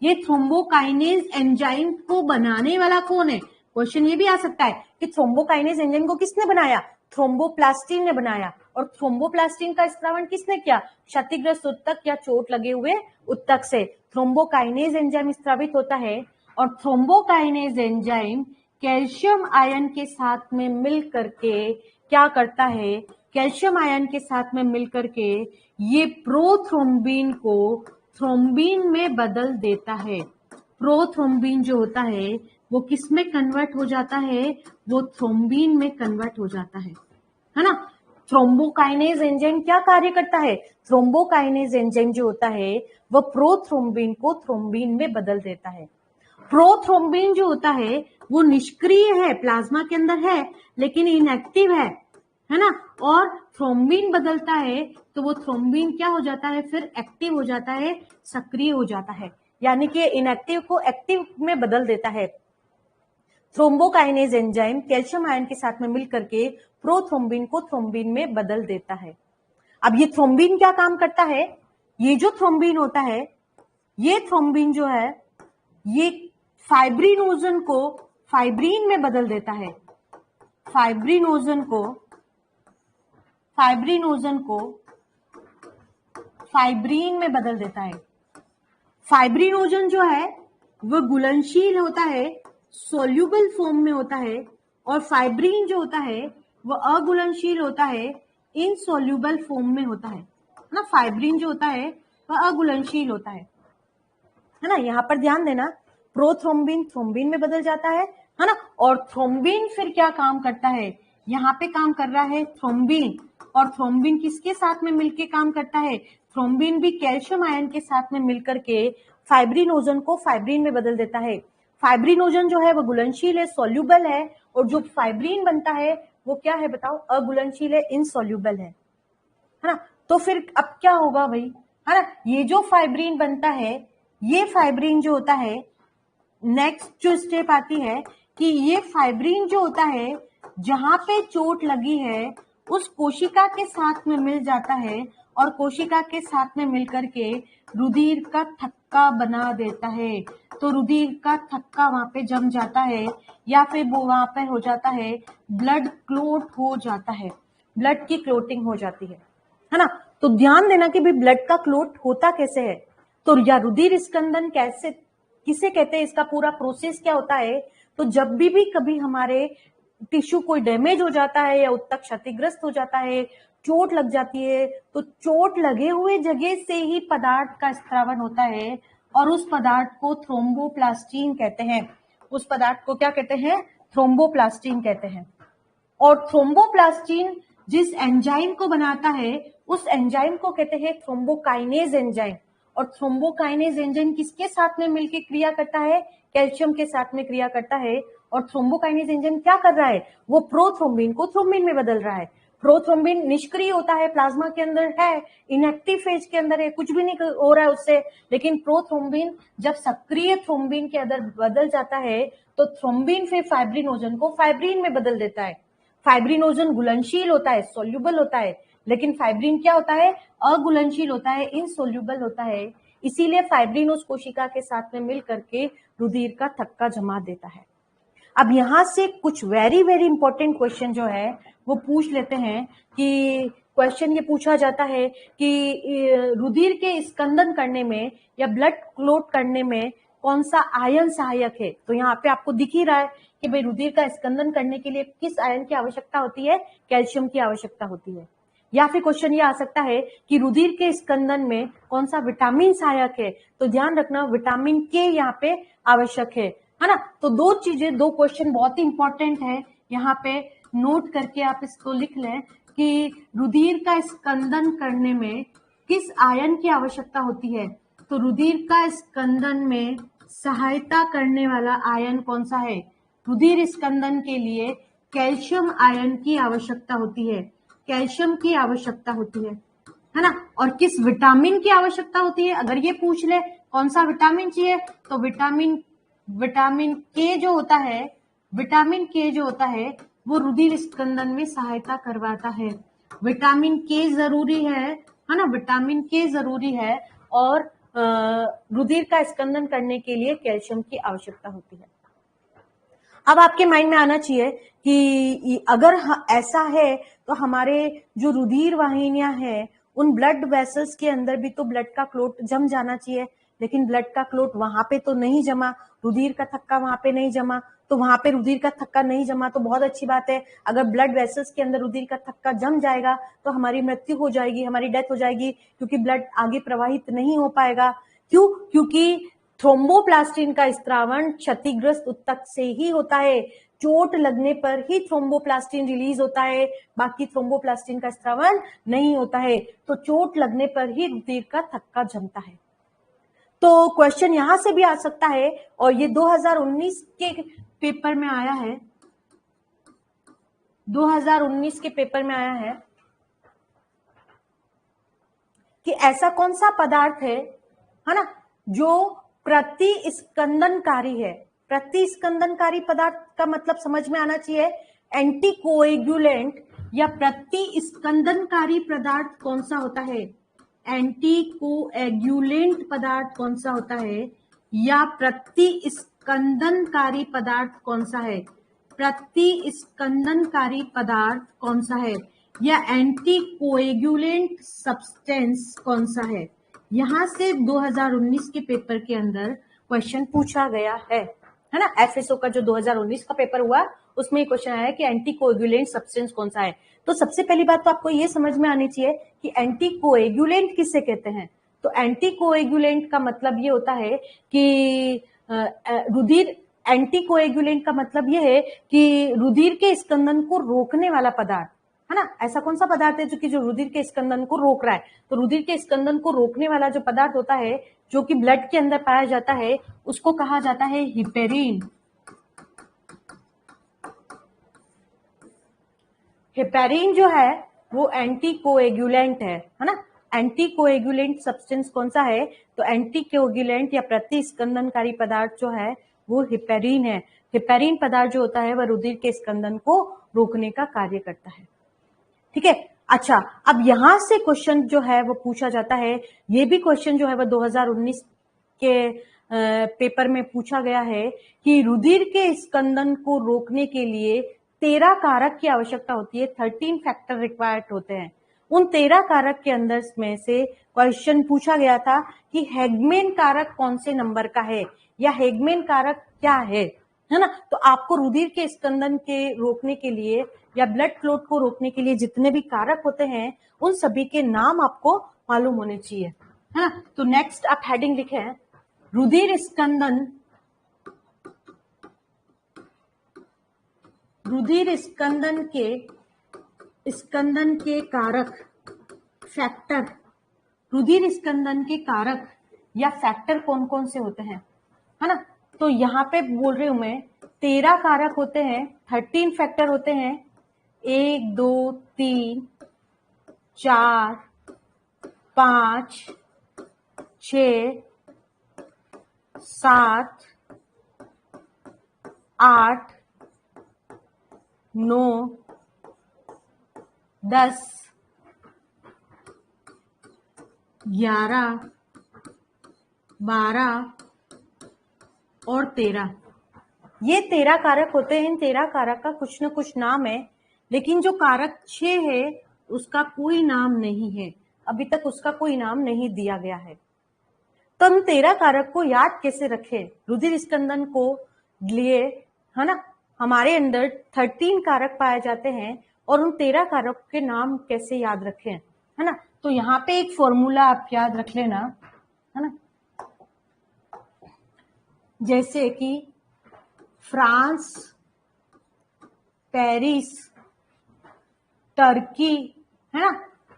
ये थ्रोम्बोकाइनेज एंजाइम को बनाने वाला कौन है, क्वेश्चन ये भी आ सकता है कि थ्रोम्बोकाइनेज एंजाइम को किसने बनाया, थ्रोम्बोप्लास्टिन ने बनाया, और थ्रोम्बोप्लास्टिन का स्त्रावण किसने किया? क्षतिग्रस्त उत्तक या चोट लगे हुए उत्तक से। थ्रोम्बोकाइनेज एंजाइम स्त्रावित होता है और थ्रोम्बोकाइनेज एंजाइम कैल्शियम आयन के साथ में मिल करके क्या करता है? कैल्शियम आयन के साथ में मिल करके ये प्रोथ्रोम्बिन को थ्रोम्बिन में बदल देता है। प्रोथ्रोम्बिन जो होता है वो किस में कन्वर्ट हो जाता है? वो थ्रोम्बिन में कन्वर्ट हो जाता है ना। थ्रोम्बोकाइनेज एंजाइम क्या कार्य करता है? थ्रोम्बोकाइनेज एंजाइम जो होता है वह प्रोथ्रोम्बिन को थ्रोम्बिन में बदल देता है। प्रोथ्रोम्बिन जो होता है वो निष्क्रिय है, प्लाज्मा के अंदर है लेकिन इनएक्टिव है ना। और थ्रोम्बिन बदलता है तो वो थ्रोम्बिन क्या हो जाता है? फिर एक्टिव हो जाता है, सक्रिय हो जाता है, यानी कि इनएक्टिव को एक्टिव में बदल देता है। थ्रोम्बोकाइनेज एंजाइम कैल्शियम आयन के साथ में मिलकर के प्रोथ्रोम्बिन को थ्रोम्बिन में बदल देता है। अब ये थ्रोम्बिन क्या काम करता है? ये जो थ्रोम्बिन होता है, ये थ्रोम्बिन जो है ये फाइब्रिनोजन को फाइब्रिन में बदल देता है। फाइब्रिनोजन को फाइब्रिन में बदल देता है। फाइब्रिनोजन जो है वो घुलनशील होता है, सोल्यूबल फॉर्म में होता है, और फाइब्रिन जो होता है वो अघुलनशील होता है, इनसोल्यूबल फॉर्म में होता है ना। फाइब्रिन जो होता है वह अघुलनशील होता है ना। यहाँ पर ध्यान देना, प्रोथ्रोम्बिन थ्रोम्बिन में बदल जाता है ना। और थ्रोम्बिन फिर क्या काम करता है? यहाँ पे काम कर रहा है थ्रोम्बिन, और थ्रोम्बिन किसके साथ में मिलके काम करता है? थ्रोम्बिन भी कैल्शियम आयन के साथ में मिलकर के फाइब्रिनोजन को फाइब्रिन में बदल देता है। फाइब्रिनोजन जो है वो घुलनशील है, सोल्यूबल है, और जो फाइब्रिन बनता है वो क्या है बताओ? अघुलनशील है, इनसोल्यूबल है ना। तो फिर अब क्या होगा भाई, है ना? ये जो फाइब्रिन बनता है, ये फाइब्रिन जो होता है, नेक्स्ट जो स्टेप आती है कि ये फाइब्रिन जो होता है जहां पे चोट लगी है उस कोशिका के साथ में मिल जाता है, और कोशिका के साथ में मिलकर के रुधिर का थक्का बना देता है। तो रुधिर का थक्का वहां पे जम जाता है, या फिर वो वहां पे हो जाता है ब्लड क्लोट हो जाता है, ब्लड की क्लोटिंग हो जाती है ना। तो ध्यान देना कि भाई ब्लड का क्लोट होता कैसे है, तो या रुधिर स्कंदन कैसे किसे कहते हैं, इसका पूरा प्रोसेस क्या होता है? तो जब भी कभी हमारे टिश्यू कोई डैमेज हो जाता है या उत्तक क्षतिग्रस्त हो जाता है, चोट लग जाती है, तो चोट लगे हुए जगह से ही पदार्थ का स्त्रावन होता है, और उस पदार्थ को थ्रोम्बोप्लास्टिन कहते हैं। उस पदार्थ को क्या कहते हैं? थ्रोम्बोप्लास्टिन कहते हैं। और थ्रोम्बोप्लास्टिन जिस एंजाइम को बनाता है उस एंजाइम को कहते हैं थ्रोम्बोकाइनेज एंजाइम। और थ्रोम्बोकाइनेज एंजाइम किसके साथ में मिलकर क्रिया करता है? कैल्शियम के साथ में क्रिया करता है। और थ्रोम्बोकाइनेज एंजाइम क्या कर रहा है? वो प्रोथ्रोम्बिन को थ्रोम्बिन में बदल रहा है। प्रोथ्रोम्बिन निष्क्रिय होता है, प्लाज्मा के अंदर है, इनएक्टिव फेज के अंदर है, कुछ भी नहीं हो रहा है उससे, लेकिन प्रोथ्रोम्बिन जब सक्रिय थ्रोम्बिन के अंदर बदल जाता है तो थ्रोम्बिन फिर फाइब्रिनोजन को फाइब्रिन में बदल देता है। फाइब्रिनोजन घुलनशील होता है, सोल्यूबल होता है, लेकिन फाइब्रिन क्या होता है? अघुलनशील होता है, इनसोल्यूबल होता है। इसीलिए फाइब्रिन उस कोशिका के साथ में मिल करके रुधिर का थक्का जमा देता है। अब यहां से कुछ वेरी वेरी इंपॉर्टेंट क्वेश्चन जो है वो पूछ लेते हैं कि क्वेश्चन ये पूछा जाता है कि रुधिर के स्कंदन करने में या ब्लड क्लोट करने में कौन सा आयन सहायक है? तो यहाँ पे आपको दिख ही रहा है कि भाई रुधिर का स्कंदन करने के लिए किस आयन की आवश्यकता होती है? कैल्शियम की आवश्यकता होती है। या फिर क्वेश्चन ये आ सकता है कि रुधिर के स्कंदन में कौन सा विटामिन सहायक है? तो ध्यान रखना विटामिन के यहाँ पे आवश्यक है ना। तो दो चीजें, दो क्वेश्चन बहुत ही इंपॉर्टेंट है, यहाँ पे नोट करके आप इसको लिख लें कि रुधिर का स्कंदन करने में किस आयन की आवश्यकता होती है? तो रुधिर का स्कंदन में सहायता करने वाला आयन कौन सा है? रुधिर स्कंदन के लिए कैल्शियम आयन की आवश्यकता होती है, कैल्शियम की आवश्यकता होती है ना। और किस विटामिन की आवश्यकता होती है? अगर ये पूछ ले कौन सा विटामिन चाहिए, तो विटामिन के जो होता है, विटामिन के जो होता है वो रुधिर स्कंदन में सहायता करवाता है। विटामिन के जरूरी है ना, विटामिन के जरूरी है, और रुधिर का स्कंदन करने के लिए कैल्शियम की आवश्यकता होती है। अब आपके माइंड में आना चाहिए कि अगर ऐसा है तो हमारे जो रुधिर वाहिनियां हैं उन ब्लड वेसल्स के अंदर भी तो ब्लड का क्लोट जम जाना चाहिए, लेकिन ब्लड का क्लोट वहां पे तो नहीं जमा, रुधिर का थक्का वहां पे नहीं जमा, तो वहां पे रुधिर का थक्का नहीं जमा तो बहुत अच्छी बात है। अगर ब्लड वेसल्स के अंदर रुधिर का थक्का जम जाएगा तो हमारी मृत्यु हो जाएगी, हमारी डेथ हो जाएगी, क्योंकि ब्लड आगे प्रवाहित नहीं हो पाएगा। क्यों? क्योंकि थ्रोम्बोप्लास्टिन का स्त्रावण क्षतिग्रस्त ऊतक से ही होता है। चोट लगने पर ही थ्रोम्बोप्लास्टिन रिलीज होता है, बाकी थ्रोम्बोप्लास्टिन का स्त्रावण नहीं होता है। तो चोट लगने पर ही रुधिर का थक्का जमता है। तो क्वेश्चन यहां से भी आ सकता है, और ये 2019 के पेपर में आया है, 2019 के पेपर में आया है कि ऐसा कौन सा पदार्थ है ना, जो प्रतिस्कंदनकारी है। प्रतिस्कंदनकारी पदार्थ का मतलब समझ में आना चाहिए, एंटीकोएगुलेंट या प्रतिस्कंदनकारी पदार्थ कौन सा होता है, एंटीकोएगुलेंट पदार्थ कौन सा होता है, या प्रतिस्कंदनकारी पदार्थ कौन सा है, प्रतिस्कंदनकारी पदार्थ कौन सा है, या एंटीकोएगुलेंट सब्सटेंस कौन सा है। यहां से 2019 के पेपर के अंदर क्वेश्चन पूछा गया है ना। एफएसओ का जो 2019 का पेपर हुआ उसमें क्वेश्चन आया कि एंटीकोएगुलेंट सब्सटेंस कौन सा है। तो सबसे पहली बात तो आपको ये समझ में आनी चाहिए कि एंटीकोएगुलेंट किसे कहते हैं। तो एंटीकोएगुलेंट का मतलब ये होता है कि रुधिर, एंटीकोएगुलेंट का मतलब ये है कि रुधिर के स्कंदन को रोकने वाला पदार्थ है ना। ऐसा कौन सा पदार्थ है जो रुधिर के स्कंदन को रोक रहा है। तो रुधिर के स्कंदन को रोकने वाला जो पदार्थ होता है जो कि ब्लड के अंदर पाया जाता है उसको कहा जाता है हिपेरिन। हिपेरिन जो है वो एंटीकोएगुलेंट है ना। एंटीकोएगुलेंट सब्सटेंस कौन सा है, तो एंटीकोएगुलेंट या प्रतिस्कंदनकारी पदार्थ जो है वो हिपेरिन है। हिपेरिन पदार्थ जो होता है वह रुधिर के स्कंदन को रोकने का कार्य करता है। ठीक है। अच्छा, अब यहां से क्वेश्चन जो है वो पूछा जाता है, ये भी क्वेश्चन जो है वो 2019 के पेपर में पूछा गया है कि रुधिर के स्कंदन को रोकने के लिए 13 कारक की आवश्यकता होती है, 13 फैक्टर रिक्वायर्ड होते हैं। उन 13 कारक के अंदर में से क्वेश्चन पूछा गया था कि हेगमेन कारक कौन से नंबर का है, या हेगमेन कारक क्या है ना। तो आपको रुधिर के स्कंदन के रोकने के लिए या ब्लड क्लॉट को रोकने के लिए जितने भी कारक होते हैं उन सभी के नाम आपको मालूम होने चाहिए, है ना। तो नेक्स्ट आप हेडिंग लिखे हैं, रुधिर स्कंदन, रुधिर स्कंदन के कारक फैक्टर, रुधिर स्कंदन के कारक या फैक्टर कौन कौन से होते हैं, है ना। तो यहाँ पे बोल रही हूं मैं 13 कारक होते हैं, 13 फैक्टर होते हैं, 1 2 3 4 5 6 7 8 9 10 11 12 और 13। ये 13 कारक होते हैं। इन 13 कारक का कुछ न कुछ नाम है, लेकिन जो कारक 6 है उसका कोई नाम नहीं है, अभी तक उसका कोई नाम नहीं दिया गया है। तो हम 13 कारक को याद कैसे रखें रुधिर स्कंदन को लिए, है ना। हमारे अंदर 13 कारक पाए जाते हैं और उन 13 कारक के नाम कैसे याद रखें, है ना। तो यहाँ पे एक फॉर्मूला आप याद रख लेना, है ना। जैसे कि फ्रांस, पेरिस, टर्की, है ना,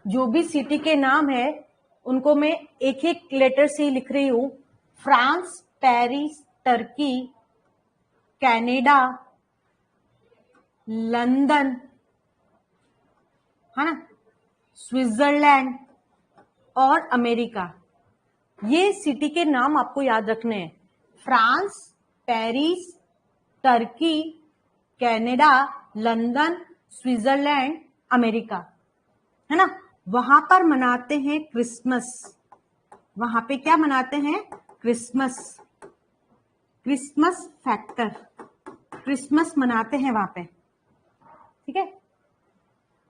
जो भी सिटी के नाम है उनको मैं एक एक लेटर से लिख रही हूं। France, Paris, Turkey, Canada, London, है ना, स्विट्जरलैंड और अमेरिका। ये सिटी के नाम आपको याद रखने हैं, France, Paris, Turkey, Canada, London, Switzerland, America, है ना। वहां पर मनाते हैं क्रिसमस, वहां पे क्या मनाते हैं, क्रिसमस, क्रिसमस फैक्टर, क्रिसमस मनाते हैं वहां पे, ठीक है,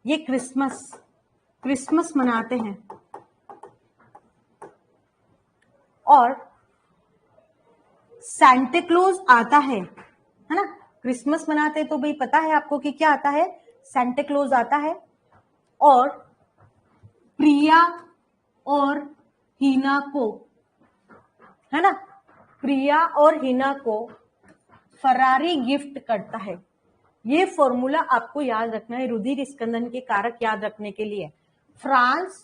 ये क्रिसमस मनाते हैं और सांता क्लॉज आता है ना। क्रिसमस मनाते तो भाई पता है आपको कि क्या आता है, सांता क्लॉज आता है। और प्रिया और हिना को, है ना, प्रिया और हिना को फरारी गिफ्ट करता है। ये फॉर्मूला आपको याद रखना है रुधिर स्कंदन के कारक याद रखने के लिए। France,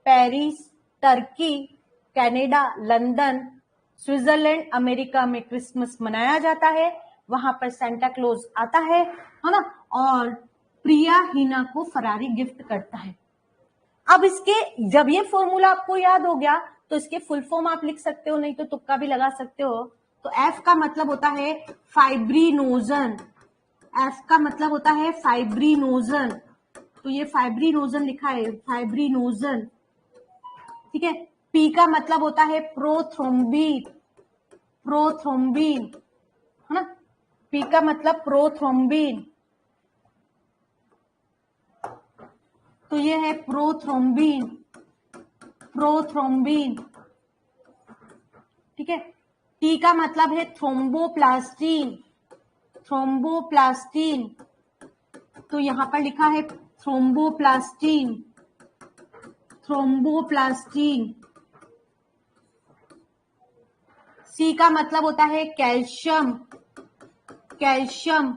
Paris, Turkey, Canada, London, Switzerland, America में क्रिसमस मनाया जाता है, वहां पर सांता क्लॉज आता है ना, और प्रिया हिना को फरारी गिफ्ट करता है। अब इसके जब ये फॉर्मूला आपको याद हो गया तो इसके फुल फॉर्म आप लिख सकते हो, नहीं तो तुक्का भी लगा सकते हो। तो एफ का मतलब होता है फाइब्रिनोजन, एफ का मतलब होता है फाइब्रिनोजन, तो ये फाइब्रिनोजन लिखा है, फाइब्रिनोजन, ठीक है। पी का मतलब होता है प्रोथ्रोम्बिन, प्रोथ्रोम्बिन, है ना, पी का मतलब प्रोथ्रोम्बिन, तो ये है प्रोथ्रोम्बिन, प्रोथ्रोम्बिन, ठीक है। टी का मतलब है थ्रोम्बोप्लास्टिन, थ्रोम्बोप्लास्टिन, तो यहां पर लिखा है थ्रोम्बोप्लास्टिन, थ्रोम्बोप्लास्टिन। सी का मतलब होता है कैल्शियम, कैल्शियम,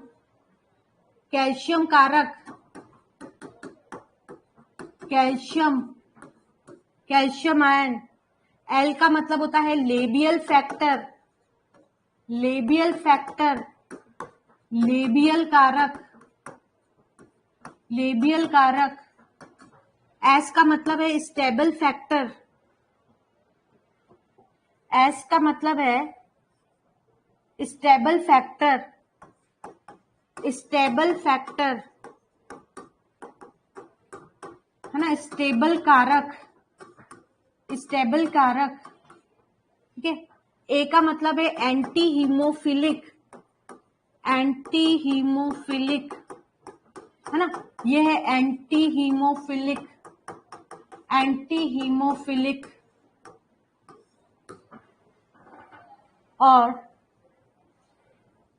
कैल्शियम कारक, कैल्शियम, कैल्शियम आयन। एल का मतलब होता है labial factor, labial factor, labial कारक, लेबियल कारक। एस का मतलब है स्टेबल फैक्टर, एस का मतलब है स्टेबल फैक्टर, स्टेबल फैक्टर, है ना, स्टेबल कारक, स्टेबल कारक, ठीक है। ए का मतलब है एंटी हीमोफिलिक, एंटी हीमोफिलिक, है ना, ये है एंटी हीमोफिलिक, एंटी हीमोफिलिक। और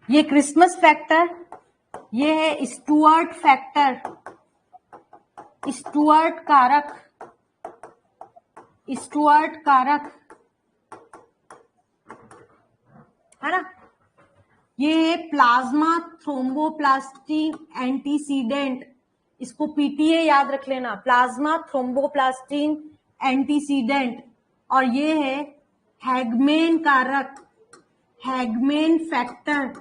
ये क्रिसमस फैक्टर, ये है स्टुअर्ट फैक्टर, स्टुअर्ट कारक, स्टुअर्ट कारक, है ना। ये है प्लाज्मा थ्रोम्बोप्लास्टिन एंटीसीडेंट, इसको पीटीए याद रख लेना, प्लाज्मा थ्रोम्बोप्लास्टिन एंटीसीडेंट। और ये है हैगमेन कारक, हैगमेन फैक्टर,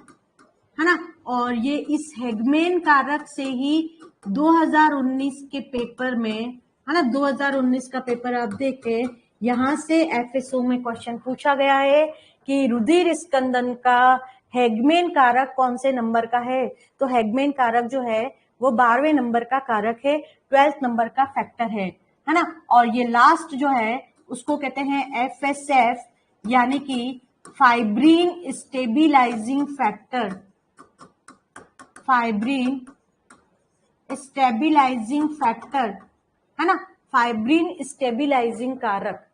है ना। और ये इस हैगमेन कारक से ही 2019 के पेपर में, है ना, 2019 का पेपर आप देखें, यहां से एफएसओ में क्वेश्चन पूछा गया है कि रुधिर स्कंदन का हैगमेन कारक कौन से नंबर का है। तो हैगमेन कारक जो है वो 12वें नंबर का कारक है, 12th नंबर का फैक्टर है ना। और ये लास्ट जो है उसको कहते हैं एफएसएफ, यानी कि fibrin stabilising factor, fibrin stabilising factor, है ना, फाइब्रिन स्टेबिलाइजिंग कारक।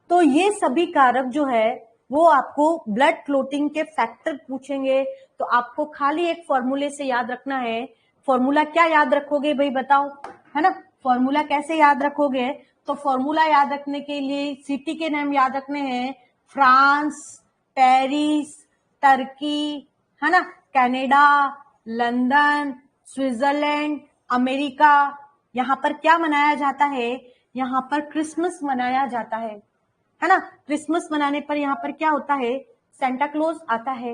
तो ये सभी कारक जो है वो आपको ब्लड क्लोटिंग के फैक्टर पूछेंगे तो आपको खाली एक फॉर्मूले से याद रखना है। फॉर्मूला क्या याद रखोगे भाई बताओ, है ना, फॉर्मूला कैसे याद रखोगे। तो फॉर्मूला याद रखने के लिए सिटी के नाम याद रखने हैं, फ्रांस, पेरिस, टर्की, है ना, कनाडा, लंदन, स्विट्जरलैंड, अमेरिका। यहाँ पर क्या मनाया जाता है, यहाँ पर क्रिसमस मनाया जाता है ना। क्रिसमस मनाने पर यहाँ पर क्या होता है, सेंटा क्लॉज आता है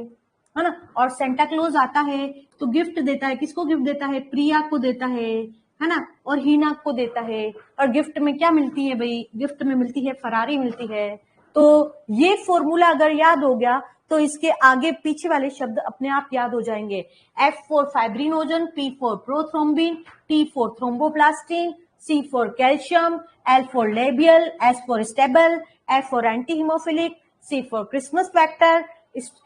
ना। और सेंटा क्लॉज आता है तो गिफ्ट देता है, किसको गिफ्ट देता है, प्रिया को देता है ना, और हीना को देता है। और गिफ्ट में क्या मिलती है भाई, गिफ्ट में मिलती है फरारी मिलती है। तो ये फॉर्मूला अगर याद हो गया तो इसके आगे पीछे वाले शब्द अपने आप याद हो जाएंगे। F for fibrinogen, P for prothrombin, T for thromboplastin, C for calcium, L for labile, S for stable, F for anti haemophilic, C for Christmas factor,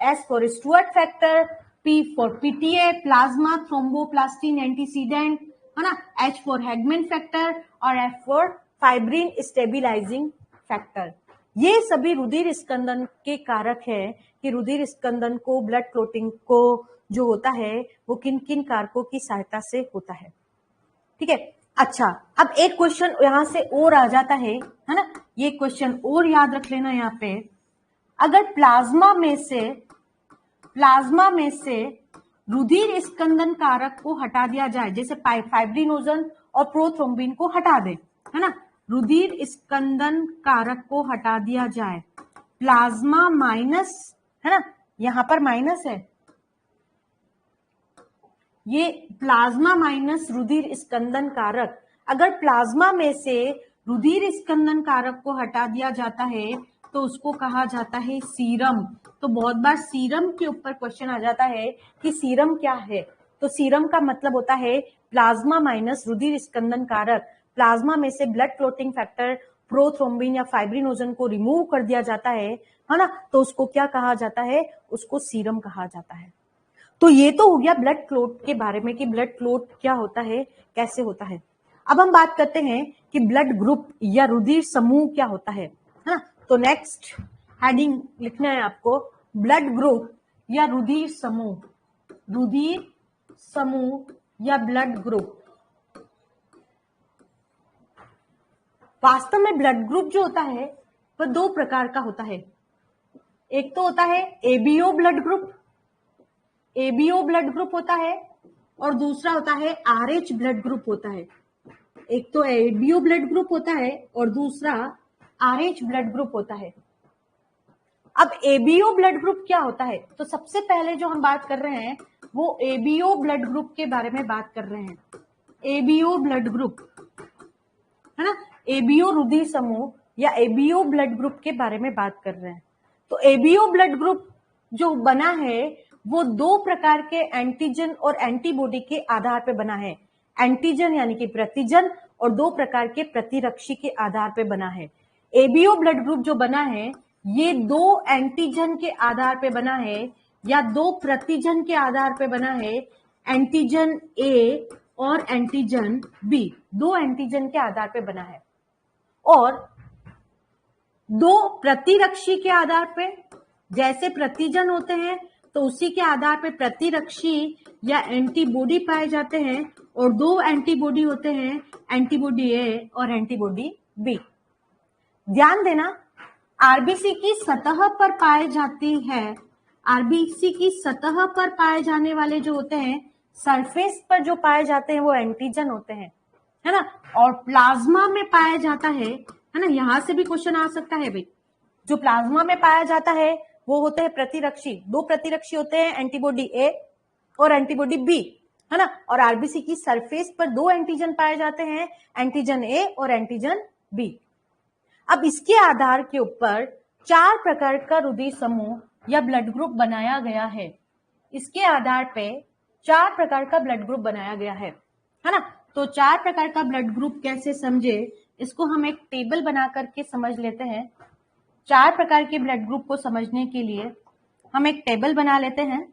S for Stuart factor, P for PTA plasma thromboplastin antecedent, है ना, H for Hageman factor और F for fibrin stabilising factor. ये सभी रुधिर स्कंदन के कारक है कि रुधिर स्कंदन को, ब्लड क्लोटिंग को जो होता है वो किन किन कारकों की सहायता से होता है। ठीक है, अच्छा अब एक क्वेश्चन यहां से और आ जाता है ना, ये क्वेश्चन और याद रख लेना यहाँ पे। अगर प्लाज्मा में से रुधिर स्कंदन कारक को हटा दिया जाए, जैसे फाइब्रिनोजन और प्रोथ्रोम्बिन को हटा दे, है ना, रुधिर स्कंदन कारक को हटा दिया जाए, प्लाज्मा माइनस, है ना, यहां पर माइनस है, ये प्लाज्मा माइनस रुधिर स्कंदन कारक, अगर प्लाज्मा में से रुधिर स्कंदन कारक को हटा दिया जाता है तो उसको कहा जाता है सीरम। तो बहुत बार सीरम के ऊपर क्वेश्चन आ जाता है कि सीरम क्या है। तो सीरम का मतलब होता है प्लाज्मा माइनस रुधिर स्कंदन कारक, प्लाज्मा में से ब्लड क्लोटिंग फैक्टर प्रोथ्रोम्बिन या फाइब्रिनोजन को रिमूव कर दिया जाता है ना, तो उसको क्या कहा जाता है, उसको सीरम कहा जाता है। तो ये तो हो गया ब्लड क्लोट के बारे में कि ब्लड क्लोट क्या होता है, कैसे होता है। अब हम बात करते हैं कि ब्लड ग्रुप या रुधिर समूह क्या होता है ना। तो नेक्स्ट हेडिंग लिखना है आपको, ब्लड ग्रुप या रुधिर समूह या ब्लड ग्रुप। वास्तव में ब्लड ग्रुप जो होता है वह दो प्रकार का होता है। एक तो होता है एबीओ ब्लड ग्रुप होता है और दूसरा होता है आरएच ब्लड ग्रुप होता है। एक तो एबीओ ब्लड ग्रुप होता है और दूसरा आरएच ब्लड ग्रुप होता है। अब एबीओ ब्लड ग्रुप क्या होता है, तो सबसे पहले जो हम बात कर रहे हैं वो एबीओ ब्लड ग्रुप के बारे में बात कर रहे हैं। एबीओ ब्लड ग्रुप, है ना, एबीओ रुधिर समूह या एबीओ ब्लड ग्रुप के बारे में बात कर रहे हैं। तो एबीओ ब्लड ग्रुप जो बना है वो दो प्रकार के एंटीजन और एंटीबॉडी के आधार पर बना है। एंटीजन यानी कि प्रतिजन और दो प्रकार के प्रतिरक्षी के आधार पर बना है। एबीओ ब्लड ग्रुप जो बना है ये दो एंटीजन के आधार पर बना है या दो प्रतिजन के आधार पर बना है। एंटीजन ए और एंटीजन बी, दो एंटीजन के आधार पर बना है। और दो प्रतिरक्षी के आधार पे, जैसे प्रतिजन होते हैं तो उसी के आधार पे प्रतिरक्षी या एंटीबॉडी पाए जाते हैं, और दो एंटीबॉडी होते हैं, एंटीबॉडी ए और एंटीबॉडी बी। ध्यान देना, आरबीसी की सतह पर पाए जाती है, आरबीसी की सतह पर पाए जाने वाले जो होते हैं, सरफेस पर जो पाए जाते हैं वो एंटीजन होते हैं, है ना। और प्लाज्मा में पाया जाता है ना, यहां से भी क्वेश्चन आ सकता है भाई, जो प्लाज्मा में पाया जाता है वो होते हैं प्रतिरक्षी, दो प्रतिरक्षी होते हैं, एंटीबॉडी ए और एंटीबॉडी बी, है ना। और आरबीसी की सरफेस पर दो एंटीजन पाए जाते हैं, एंटीजन ए और एंटीजन बी। अब इसके आधार के ऊपर चार प्रकार का रुधिर समूह या ब्लड ग्रुप बनाया गया है। इसके आधार पे चार प्रकार का ब्लड ग्रुप बनाया गया है ना। तो चार प्रकार का ब्लड ग्रुप कैसे समझे, इसको हम एक टेबल बना करके समझ लेते हैं। चार प्रकार के ब्लड ग्रुप को समझने के लिए हम एक टेबल बना लेते हैं।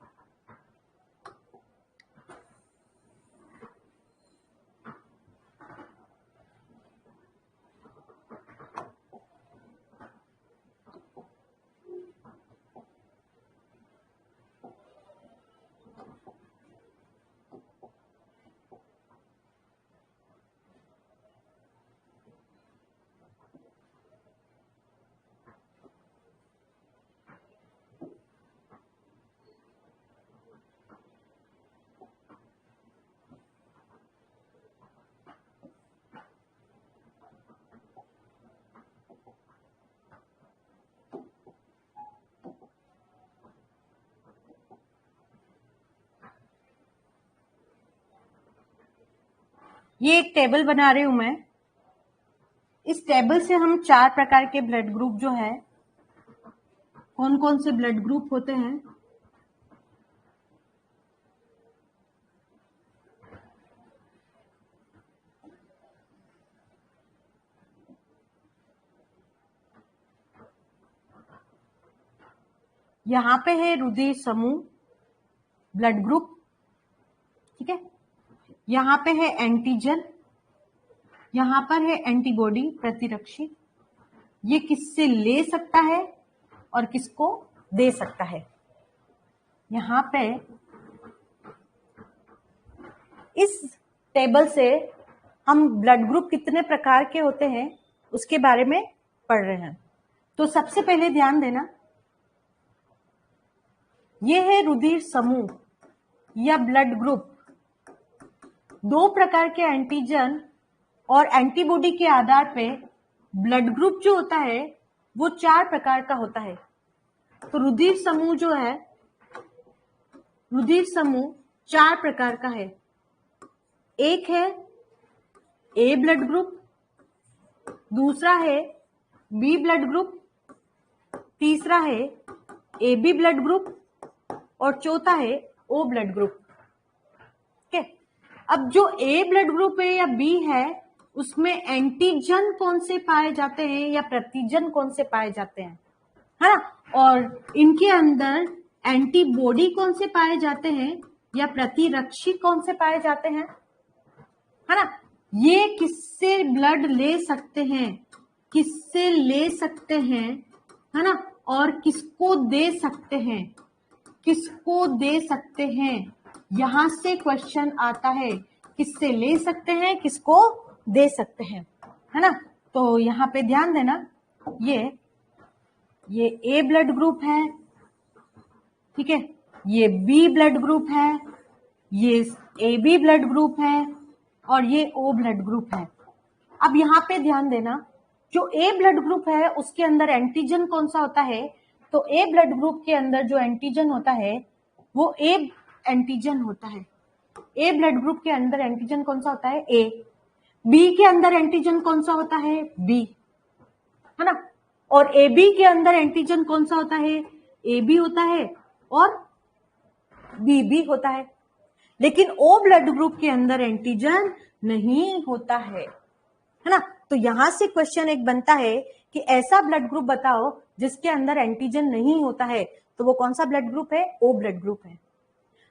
ये एक टेबल बना रही हूं मैं। इस टेबल से हम चार प्रकार के ब्लड ग्रुप जो है, कौन कौन से ब्लड ग्रुप होते हैं, यहां पे है रुधिर समूह ब्लड ग्रुप, ठीक है। यहाँ पे है एंटीजन, यहाँ पर है एंटीबॉडी प्रतिरक्षी। ये किससे ले सकता है और किसको दे सकता है। यहाँ पे इस टेबल से हम ब्लड ग्रुप कितने प्रकार के होते हैं उसके बारे में पढ़ रहे हैं। तो सबसे पहले ध्यान देना, ये है रुधिर समूह या ब्लड ग्रुप। दो प्रकार के एंटीजन और एंटीबॉडी के आधार पे ब्लड ग्रुप जो होता है वो 4 प्रकार का होता है। तो रुधिर समूह जो है, रुधिर समूह 4 प्रकार का है। एक है ए ब्लड ग्रुप, दूसरा है बी ब्लड ग्रुप, तीसरा है ए बी ब्लड ग्रुप और चौथा है ओ ब्लड ग्रुप। ठीक है, अब जो ए ब्लड ग्रुप है या बी है उसमें एंटीजन कौन से पाए जाते हैं या प्रतिजन कौन से पाए जाते हैं, है ना, और इनके अंदर एंटीबॉडी कौन से पाए जाते हैं या प्रतिरक्षी कौन से पाए जाते हैं, है ना। ये किससे ब्लड ले सकते हैं, किससे ले सकते हैं, है ना, और किसको दे सकते हैं, किसको दे सकते हैं। यहां से क्वेश्चन आता है, किससे ले सकते हैं, किसको दे सकते हैं, है ना। तो यहाँ पे ध्यान देना, ये ए ब्लड ग्रुप है, ठीक है, ये बी ब्लड ग्रुप है, ये ए बी ब्लड ग्रुप है और ये ओ ब्लड ग्रुप है। अब यहाँ पे ध्यान देना, जो ए ब्लड ग्रुप है उसके अंदर एंटीजन कौन सा होता है, तो ए ब्लड ग्रुप के अंदर जो एंटीजन होता है वो ए एंटीजन होता है। ए ब्लड ग्रुप के अंदर एंटीजन कौन सा होता है, ए। बी के अंदर एंटीजन कौन सा होता है, बी, है ना। और ए बी के अंदर एंटीजन कौन सा होता है, ए बी होता है और बी बी होता है। लेकिन ओ ब्लड ग्रुप के अंदर एंटीजन नहीं होता है ना। तो यहां से क्वेश्चन एक बनता है कि ऐसा ब्लड ग्रुप बताओ जिसके अंदर एंटीजन नहीं होता है, तो वो कौन सा ब्लड ग्रुप है, ओ ब्लड ग्रुप है।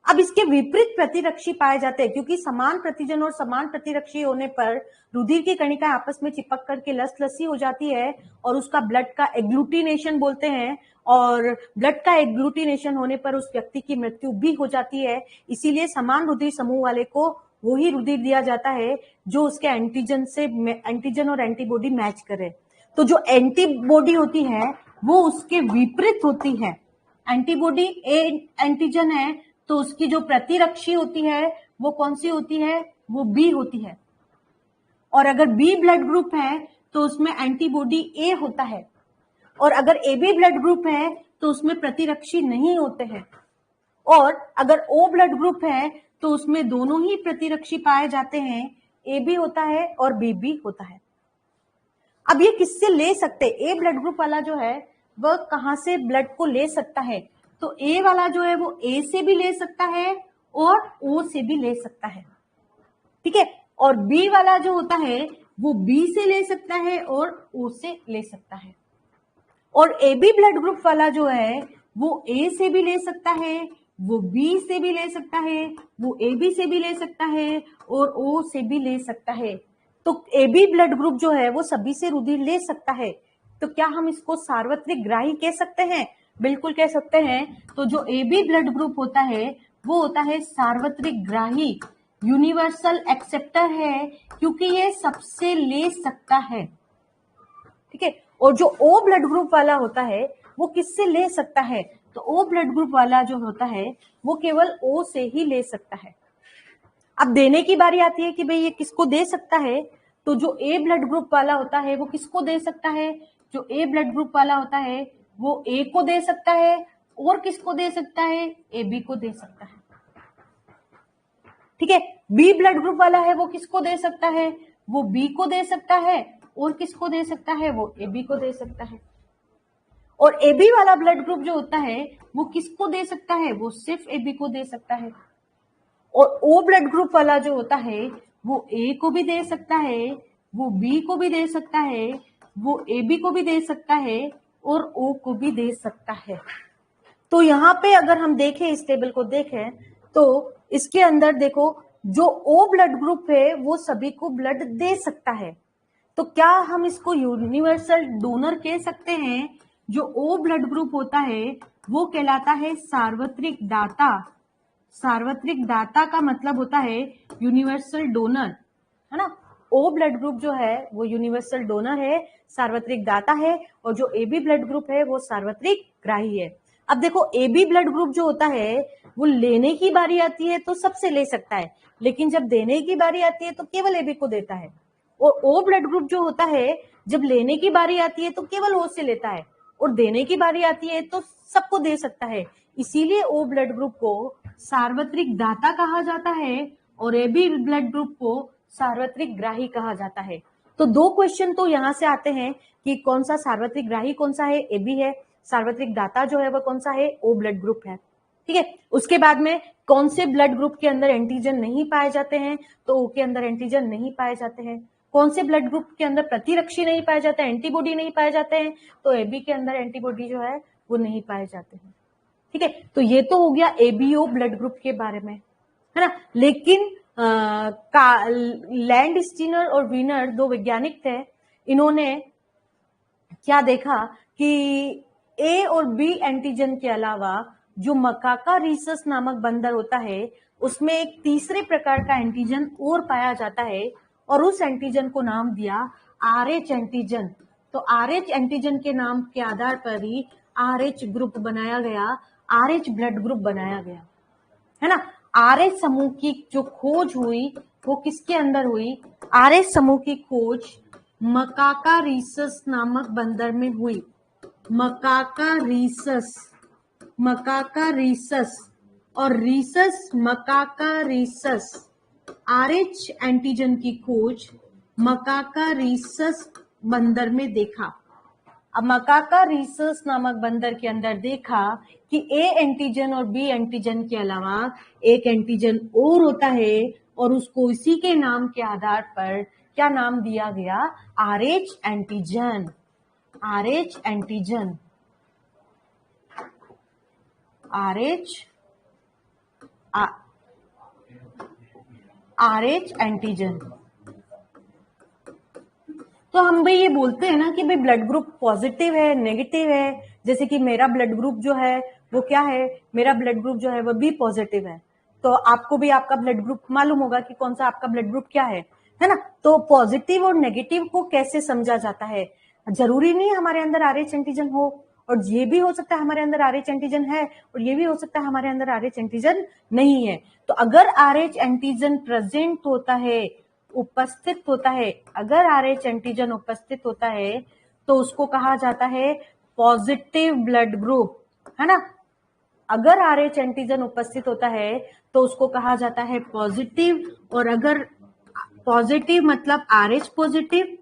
अब इसके विपरीत प्रतिरक्षी पाए जाते हैं, क्योंकि समान प्रतिजन और समान प्रतिरक्षी होने पर रुधिर की कणिकाएं आपस में चिपक करके लसी हो जाती है और उसका ब्लड का एग्लूटिनेशन बोलते हैं, और ब्लड का एग्लूटिनेशन होने पर उस व्यक्ति की मृत्यु भी हो जाती है। इसीलिए समान रुधिर समूह वाले को वही रुधिर दिया जाता है जो उसके एंटीजन और एंटीबॉडी मैच करे। तो जो एंटीबॉडी होती है वो उसके विपरीत होती है। एंटीबॉडी एंटीजन है तो उसकी जो प्रतिरक्षी होती है वो कौन सी होती है, वो बी होती है। और अगर बी ब्लड ग्रुप है तो उसमें एंटीबॉडी ए होता है, और अगर ए बी ब्लड ग्रुप है तो उसमें प्रतिरक्षी नहीं होते हैं। और अगर ओ ब्लड ग्रुप है तो उसमें दोनों ही प्रतिरक्षी पाए जाते हैं, ए बी होता है और बी बी होता है। अब ये किससे ले सकते, ए ब्लड ग्रुप वाला जो है वह कहां से ब्लड को ले सकता है, तो ए वाला जो है वो ए से भी ले सकता है और ओ से भी ले सकता है, ठीक है। और बी वाला जो होता है वो बी से ले सकता है और ओ से ले सकता है। और ए बी ब्लड ग्रुप वाला जो है वो ए से भी ले सकता है, वो बी से भी ले सकता है, वो ए बी से भी ले सकता है और ओ से भी ले सकता है। तो ए बी ब्लड ग्रुप जो है वो सभी से रुधिर ले सकता है। तो क्या हम इसको सार्वत्रिक ग्राही कह सकते हैं? बिल्कुल कह सकते हैं। तो जो ए बी ब्लड ग्रुप होता है वो होता है सार्वत्रिक ग्राही, यूनिवर्सल एक्सेप्टर है, क्योंकि ये सबसे ले सकता है, ठीक है। और जो ओ ब्लड ग्रुप वाला होता है वो किससे ले सकता है, तो ओ ब्लड ग्रुप वाला जो होता है वो केवल ओ से ही ले सकता है। अब देने की बारी आती है कि भाई ये किसको दे सकता है, तो जो ए ब्लड ग्रुप वाला होता है वो किसको दे सकता है, जो ए ब्लड ग्रुप वाला होता है वो ए को दे सकता है और किसको दे सकता है, ए बी को दे सकता है, ठीक है। बी ब्लड ग्रुप वाला है वो किसको दे सकता है, वो बी को दे सकता है और किसको दे सकता है, वो ए बी को दे सकता है। और ए बी वाला ब्लड ग्रुप जो होता है वो किसको दे सकता है, वो सिर्फ ए बी को दे सकता है। और ओ ब्लड ग्रुप वाला जो होता है वो ए को भी दे सकता है, वो बी को भी दे सकता है, वो ए बी को भी दे सकता है और ओ को भी दे सकता है। तो यहाँ पे अगर हम देखें, इस टेबल को देखें तो इसके अंदर देखो जो ओ ब्लड ग्रुप है वो सभी को ब्लड दे सकता है। तो क्या हम इसको यूनिवर्सल डोनर कह सकते हैं? जो ओ ब्लड ग्रुप होता है वो कहलाता है सार्वत्रिक दाता। सार्वत्रिक दाता का मतलब होता है यूनिवर्सल डोनर, है ना। ओ ब्लड ग्रुप जो है वो यूनिवर्सल डोनर है, सार्वत्रिक दाता है, और जो ए बी ब्लड ग्रुप है वो सार्वत्रिक ग्राही है। अब देखो ए बी ब्लड ग्रुप जो होता है वो लेने की बारी आती है तो सबसे ले सकता है, लेकिन जब देने की बारी आती है तो केवल ए बी को देता है। और ओ ब्लड ग्रुप जो होता है जब लेने की बारी आती है तो केवल ओ से लेता है, और देने की बारी आती है तो सबको दे सकता है। इसीलिए ओ ब्लड ग्रुप को सार्वत्रिक दाता कहा जाता है और ए बी ब्लड ग्रुप को सार्वत्रिक ग्राही कहा जाता है। तो दो क्वेश्चन तो यहां से आते हैं कि कौन सा सार्वत्रिक ग्राही कौन सा है, ए बी है, सार्वत्रिक दाता जो है वह कौन सा है, ओ ब्लड ग्रुप है। ठीक है, उसके बाद में कौन से ब्लड ग्रुप के अंदर एंटीजन नहीं पाए जाते हैं, तो ओ के अंदर एंटीजन नहीं पाए जाते हैं। कौन से ब्लड ग्रुप के अंदर प्रतिरक्षी नहीं पाए जाते हैं, एंटीबॉडी नहीं पाए जाते हैं, तो एबी के अंदर एंटीबॉडी जो है वो नहीं पाए जाते हैं। ठीक है, तो ये तो हो गया एबीओ ब्लड ग्रुप के बारे में, है ना। लेकिन लैंड स्टीनर और वीनर दो वैज्ञानिक थे, इन्होंने क्या देखा कि ए और बी एंटीजन के अलावा जो मकाका रीसस नामक बंदर होता है उसमें एक तीसरे प्रकार का एंटीजन और पाया जाता है, और उस एंटीजन को नाम दिया RH एंटीजन। तो RH एंटीजन के नाम के आधार पर ही RH ग्रुप बनाया गया, RH ब्लड ग्रुप बनाया गया, है ना। RH समूह की जो खोज हुई वो किसके अंदर हुई? RH समूह की खोज मकाका रीसस नामक बंदर में हुई। मकाका रीसस, मकाका रीसस और रीसस मकाका रीसस, RH एंटीजन की खोज मकाका रीसस बंदर में देखा। अब मकाका रीसस नामक बंदर के अंदर देखा कि ए एंटीजन और बी एंटीजन के अलावा एक एंटीजन और होता है, और उसको इसी के नाम के आधार पर क्या नाम दिया गया? RH antigen. RH antigen, RH antigen. तो हम भाई ये बोलते हैं ना कि भाई ब्लड ग्रुप पॉजिटिव है, नेगेटिव है। जैसे कि मेरा ब्लड ग्रुप जो है वो क्या है? मेरा ब्लड ग्रुप जो है वो बी पॉजिटिव है। तो आपको भी आपका ब्लड ग्रुप मालूम होगा कि कौन सा आपका ब्लड ग्रुप क्या है ना। तो पॉजिटिव और नेगेटिव को कैसे समझा जाता है? जरूरी नहीं हमारे अंदर RH एंटीजन हो, और ये भी हो सकता है हमारे अंदर RH एंटीजन है, और ये भी हो सकता है हमारे अंदर RH एंटीजन नहीं है। तो अगर RH एंटीजन प्रेजेंट होता है, उपस्थित होता है, अगर RH एंटीजन उपस्थित होता है तो उसको कहा जाता है पॉजिटिव ब्लड ग्रुप, है ना। अगर RH एंटीजन उपस्थित होता है तो उसको कहा जाता है पॉजिटिव, और अगर पॉजिटिव मतलब RH पॉजिटिव,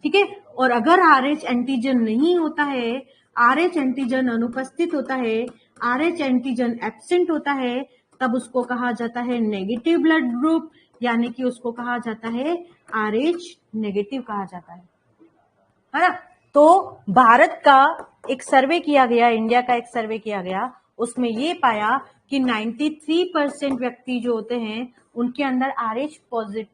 ठीक है। और अगर RH एंटीजन नहीं होता है, RH एंटीजन अनुपस्थित होता है, RH एंटीजन एब्सेंट होता है, तब उसको कहा जाता है नेगेटिव ब्लड ग्रुप, यानी कि उसको कहा जाता है RH नेगेटिव कहा जाता है ना। तो भारत का एक सर्वे किया गया, इंडिया का एक सर्वे किया गया, उसमें ये पाया कि 93% व्यक्ति जो होते हैं उनके अंदर RH पॉजिटिव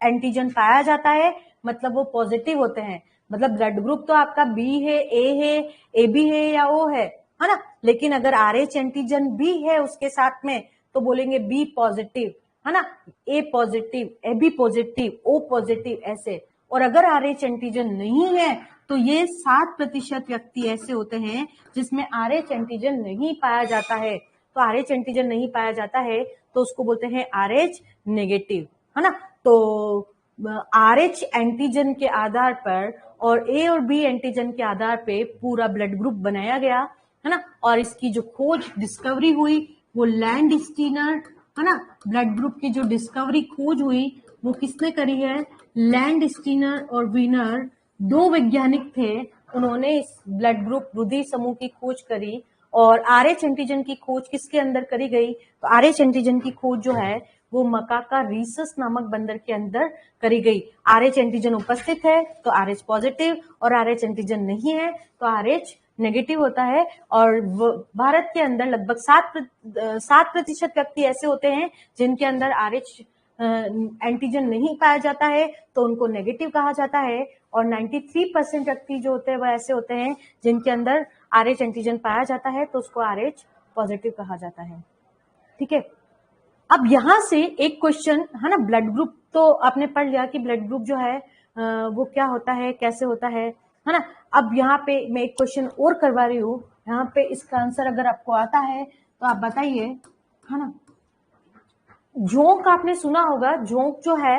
एंटीजन पाया जाता है, मतलब वो पॉजिटिव होते हैं। मतलब ब्लड ग्रुप तो आपका बी है, ए है, ए बी है या ओ है ना। लेकिन अगर RH एंटीजन भी है उसके साथ में तो बोलेंगे बी पॉजिटिव, है ना, A positive, A B positive, O positive, ऐसे। और अगर RH एंटीजन नहीं है तो ये 7% व्यक्ति ऐसे होते हैं जिसमें RH एंटीजन नहीं पाया जाता है। तो RH एंटीजन नहीं पाया जाता है तो उसको बोलते हैं RH नेगेटिव, है ना। तो RH एंटीजन के आधार पर और ए और बी एंटीजन के आधार पे पूरा ब्लड ग्रुप बनाया गया, है ना। और इसकी जो खोज डिस्कवरी हुई वो लैंड स्टीनर, है ना। ब्लड ग्रुप की जो डिस्कवरी खोज हुई वो किसने करी है? लैंड स्टीनर और वीनर दो वैज्ञानिक थे, उन्होंने इस ब्लड ग्रुप रुधिर समूह की खोज करी। और RH एंटीजन की खोज किसके अंदर करी गई? तो RH एंटीजन की खोज जो है वो मकाका रीसस नामक बंदर के अंदर करी गई। RH एंटीजन उपस्थित है तो RH पॉजिटिव, और RH एंटीजन नहीं है तो RH नेगेटिव होता है। और भारत के अंदर लगभग 7% व्यक्ति ऐसे होते हैं जिनके अंदर RH एंटीजन नहीं पाया जाता है तो उनको नेगेटिव कहा जाता है, और 93% व्यक्ति जो होते हैं वह ऐसे होते हैं जिनके अंदर RH एंटीजन पाया जाता है तो उसको RH पॉजिटिव कहा जाता है। ठीक है, अब यहां से एक क्वेश्चन है ना, ब्लड ग्रुप तो आपने पढ़ लिया कि ब्लड ग्रुप जो है वो क्या होता है, कैसे होता है ना। अब यहाँ पे मैं एक क्वेश्चन और करवा रही हूँ, यहाँ पे इसका आंसर अगर आपको आता है तो आप बताइए, है ना। जोंक आपने सुना होगा, जोंक जो है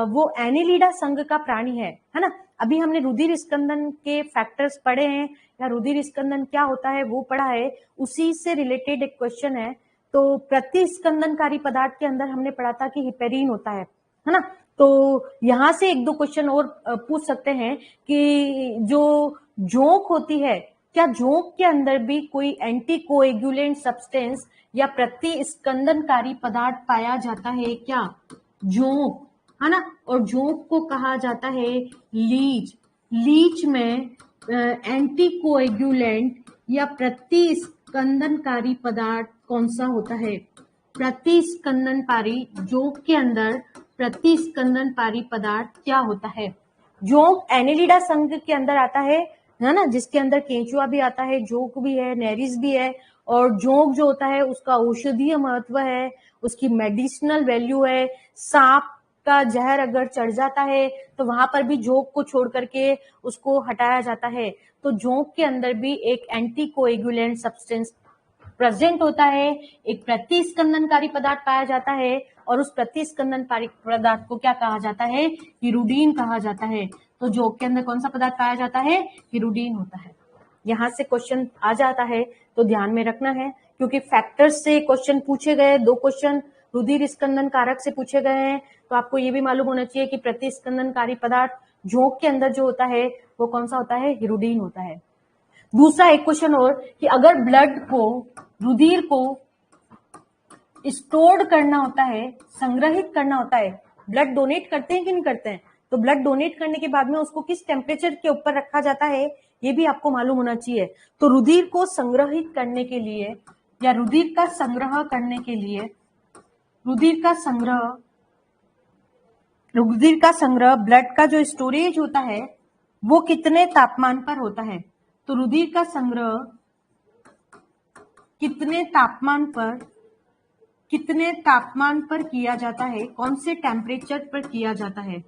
वो एनिलिडा संघ का प्राणी है ना। अभी हमने रुधिर स्कंदन के फैक्टर्स पढ़े हैं, या रुधिर स्कंदन क्या होता है वो पढ़ा है, उसी से रिलेटेड एक क्वेश्चन है। तो प्रतिस्कंदनकारी पदार्थ के अंदर हमने पढ़ा था कि हिपेरिन होता है ना। तो यहां से एक दो क्वेश्चन और पूछ सकते हैं कि जो जोंक होती है, क्या जोंक के अंदर भी कोई एंटीकोएगुलेंट सब्सटेंस या प्रतिस्कंदनकारी पदार्थ पाया जाता है क्या? जोंक, है ना। और जोंक को कहा जाता है लीच। लीच में एंटीकोएगुलेंट या प्रतिस्कंदनकारी पदार्थ कौन सा होता है? प्रतिस्कंदनकारी, जोंक के अंदर प्रतिस्कंदनकारी पदार्थ क्या होता है? जोंक एनिलिडा संघ के अंदर आता है ना, जिसके अंदर केंचुआ भी आता है, जोंक भी है, नेरिस भी है। और जोंक जो होता है उसका औषधीय महत्व है, उसकी मेडिसिनल वैल्यू है। सांप का जहर अगर चढ़ जाता है तो वहां पर भी जोंक को छोड़ करके उसको हटाया जाता है। तो जोंक के अंदर भी एक एंटीकोएगुलेंट सब्सटेंस प्रेजेंट होता है, एक प्रतिस्कंदनकारी पदार्थ पाया जाता है, और उस प्रतिस्कंदनकारी पदार्थ को क्या कहा जाता है? हिरुडीन कहा जाता है। तो जोंक के अंदर कौन सा पदार्थ पाया जाता है? हिरुडीन होता है। यहां से क्वेश्चन आ जाता है तो ध्यान में रखना है, क्योंकि फैक्टर्स से क्वेश्चन पूछे गए, 2 क्वेश्चन रुधिर स्कंदन कारक से पूछे गए हैं, तो आपको ये भी मालूम होना चाहिए कि प्रतिस्कंदनकारी पदार्थ जोंक के अंदर जो होता है वो कौन सा होता है? हिरुडीन होता है। दूसरा एक क्वेश्चन और कि अगर ब्लड को, रुधिर को स्टोर करना होता है, संग्रहित करना होता है, ब्लड डोनेट करते हैं कि नहीं करते हैं, तो ब्लड डोनेट करने के बाद में उसको किस टेम्परेचर के ऊपर रखा जाता है ये भी आपको मालूम होना चाहिए। तो रुधिर को संग्रहित करने के लिए, या रुधिर का संग्रह करने के लिए, रुधिर का संग्रह, ब्लड का जो स्टोरेज होता है वो कितने तापमान पर होता है? तो रुधिर का संग्रह कितने तापमान पर किया जाता है, कौन से टेम्परेचर पर किया जाता है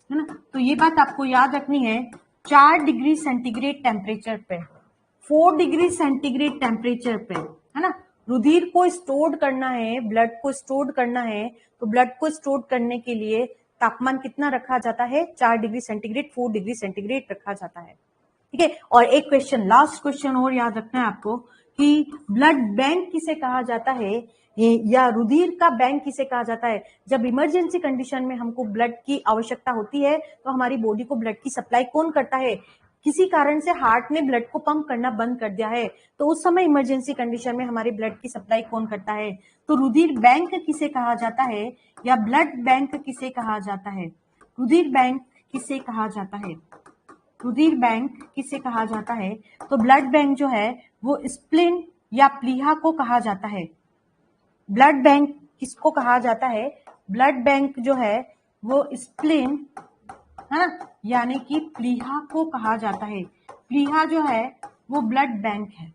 ना। तो ये बात आपको याद रखनी है, 4 डिग्री सेंटीग्रेड टेम्परेचर पे, 4 डिग्री सेंटीग्रेड टेम्परेचर पे, है ना। रुधिर को स्टोर करना है, ब्लड को स्टोर करना है, तो ब्लड को स्टोर करने के लिए तापमान कितना रखा जाता है? 4 डिग्री सेंटीग्रेड, 4 डिग्री सेंटीग्रेड रखा जाता है। ठीक है, और एक क्वेश्चन, लास्ट क्वेश्चन और याद रखना है आपको कि ब्लड बैंक किसे कहा जाता है, या रुधिर का बैंक किसे कहा जाता है? जब इमरजेंसी कंडीशन में हमको ब्लड की आवश्यकता होती है तो हमारी बॉडी को ब्लड की सप्लाई कौन करता है? किसी कारण से हार्ट ने ब्लड को पंप करना बंद कर दिया है, तो उस समय इमरजेंसी कंडीशन में हमारी ब्लड की सप्लाई कौन करता है? तो रुधिर बैंक किसे कहा जाता है, या ब्लड बैंक किसे कहा जाता है? रुधिर बैंक किसे कहा जाता है? रुधिर बैंक किसे कहा जाता है? तो ब्लड बैंक जो है वो स्प्लीन या प्लीहा को कहा जाता है। ब्लड बैंक किसको कहा जाता है? ब्लड बैंक जो है वो स्प्लीन, है ना, यानी कि प्लीहा को कहा जाता है। प्लीहा जो है वो ब्लड बैंक है।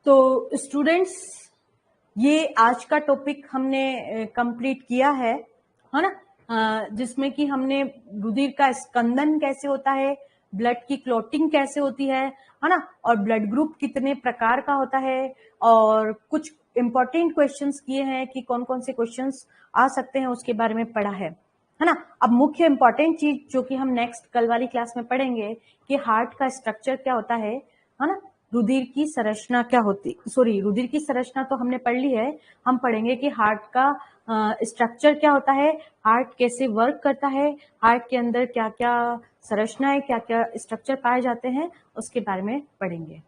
तो स्टूडेंट्स, ये आज का टॉपिक हमने कंप्लीट किया है ना, जिसमें कि हमने रुधिर का स्कंदन कैसे होता है, ब्लड की क्लॉटिंग कैसे होती है ना, और ब्लड ग्रुप कितने प्रकार का होता है, और कुछ इंपॉर्टेंट क्वेश्चंस किए हैं कि कौन कौन से क्वेश्चंस आ सकते हैं उसके बारे में पढ़ा है ना। अब मुख्य इंपॉर्टेंट चीज जो कि हम नेक्स्ट कल वाली क्लास में पढ़ेंगे कि हार्ट का स्ट्रक्चर क्या होता है ना, रुधिर की संरचना क्या होती, सॉरी, रुधिर की संरचना तो हमने पढ़ ली है, हम पढ़ेंगे कि हार्ट का स्ट्रक्चर क्या होता है, हार्ट कैसे वर्क करता है, हार्ट के अंदर क्या क्या संरचनाएं, क्या क्या स्ट्रक्चर पाए जाते हैं, उसके बारे में पढ़ेंगे।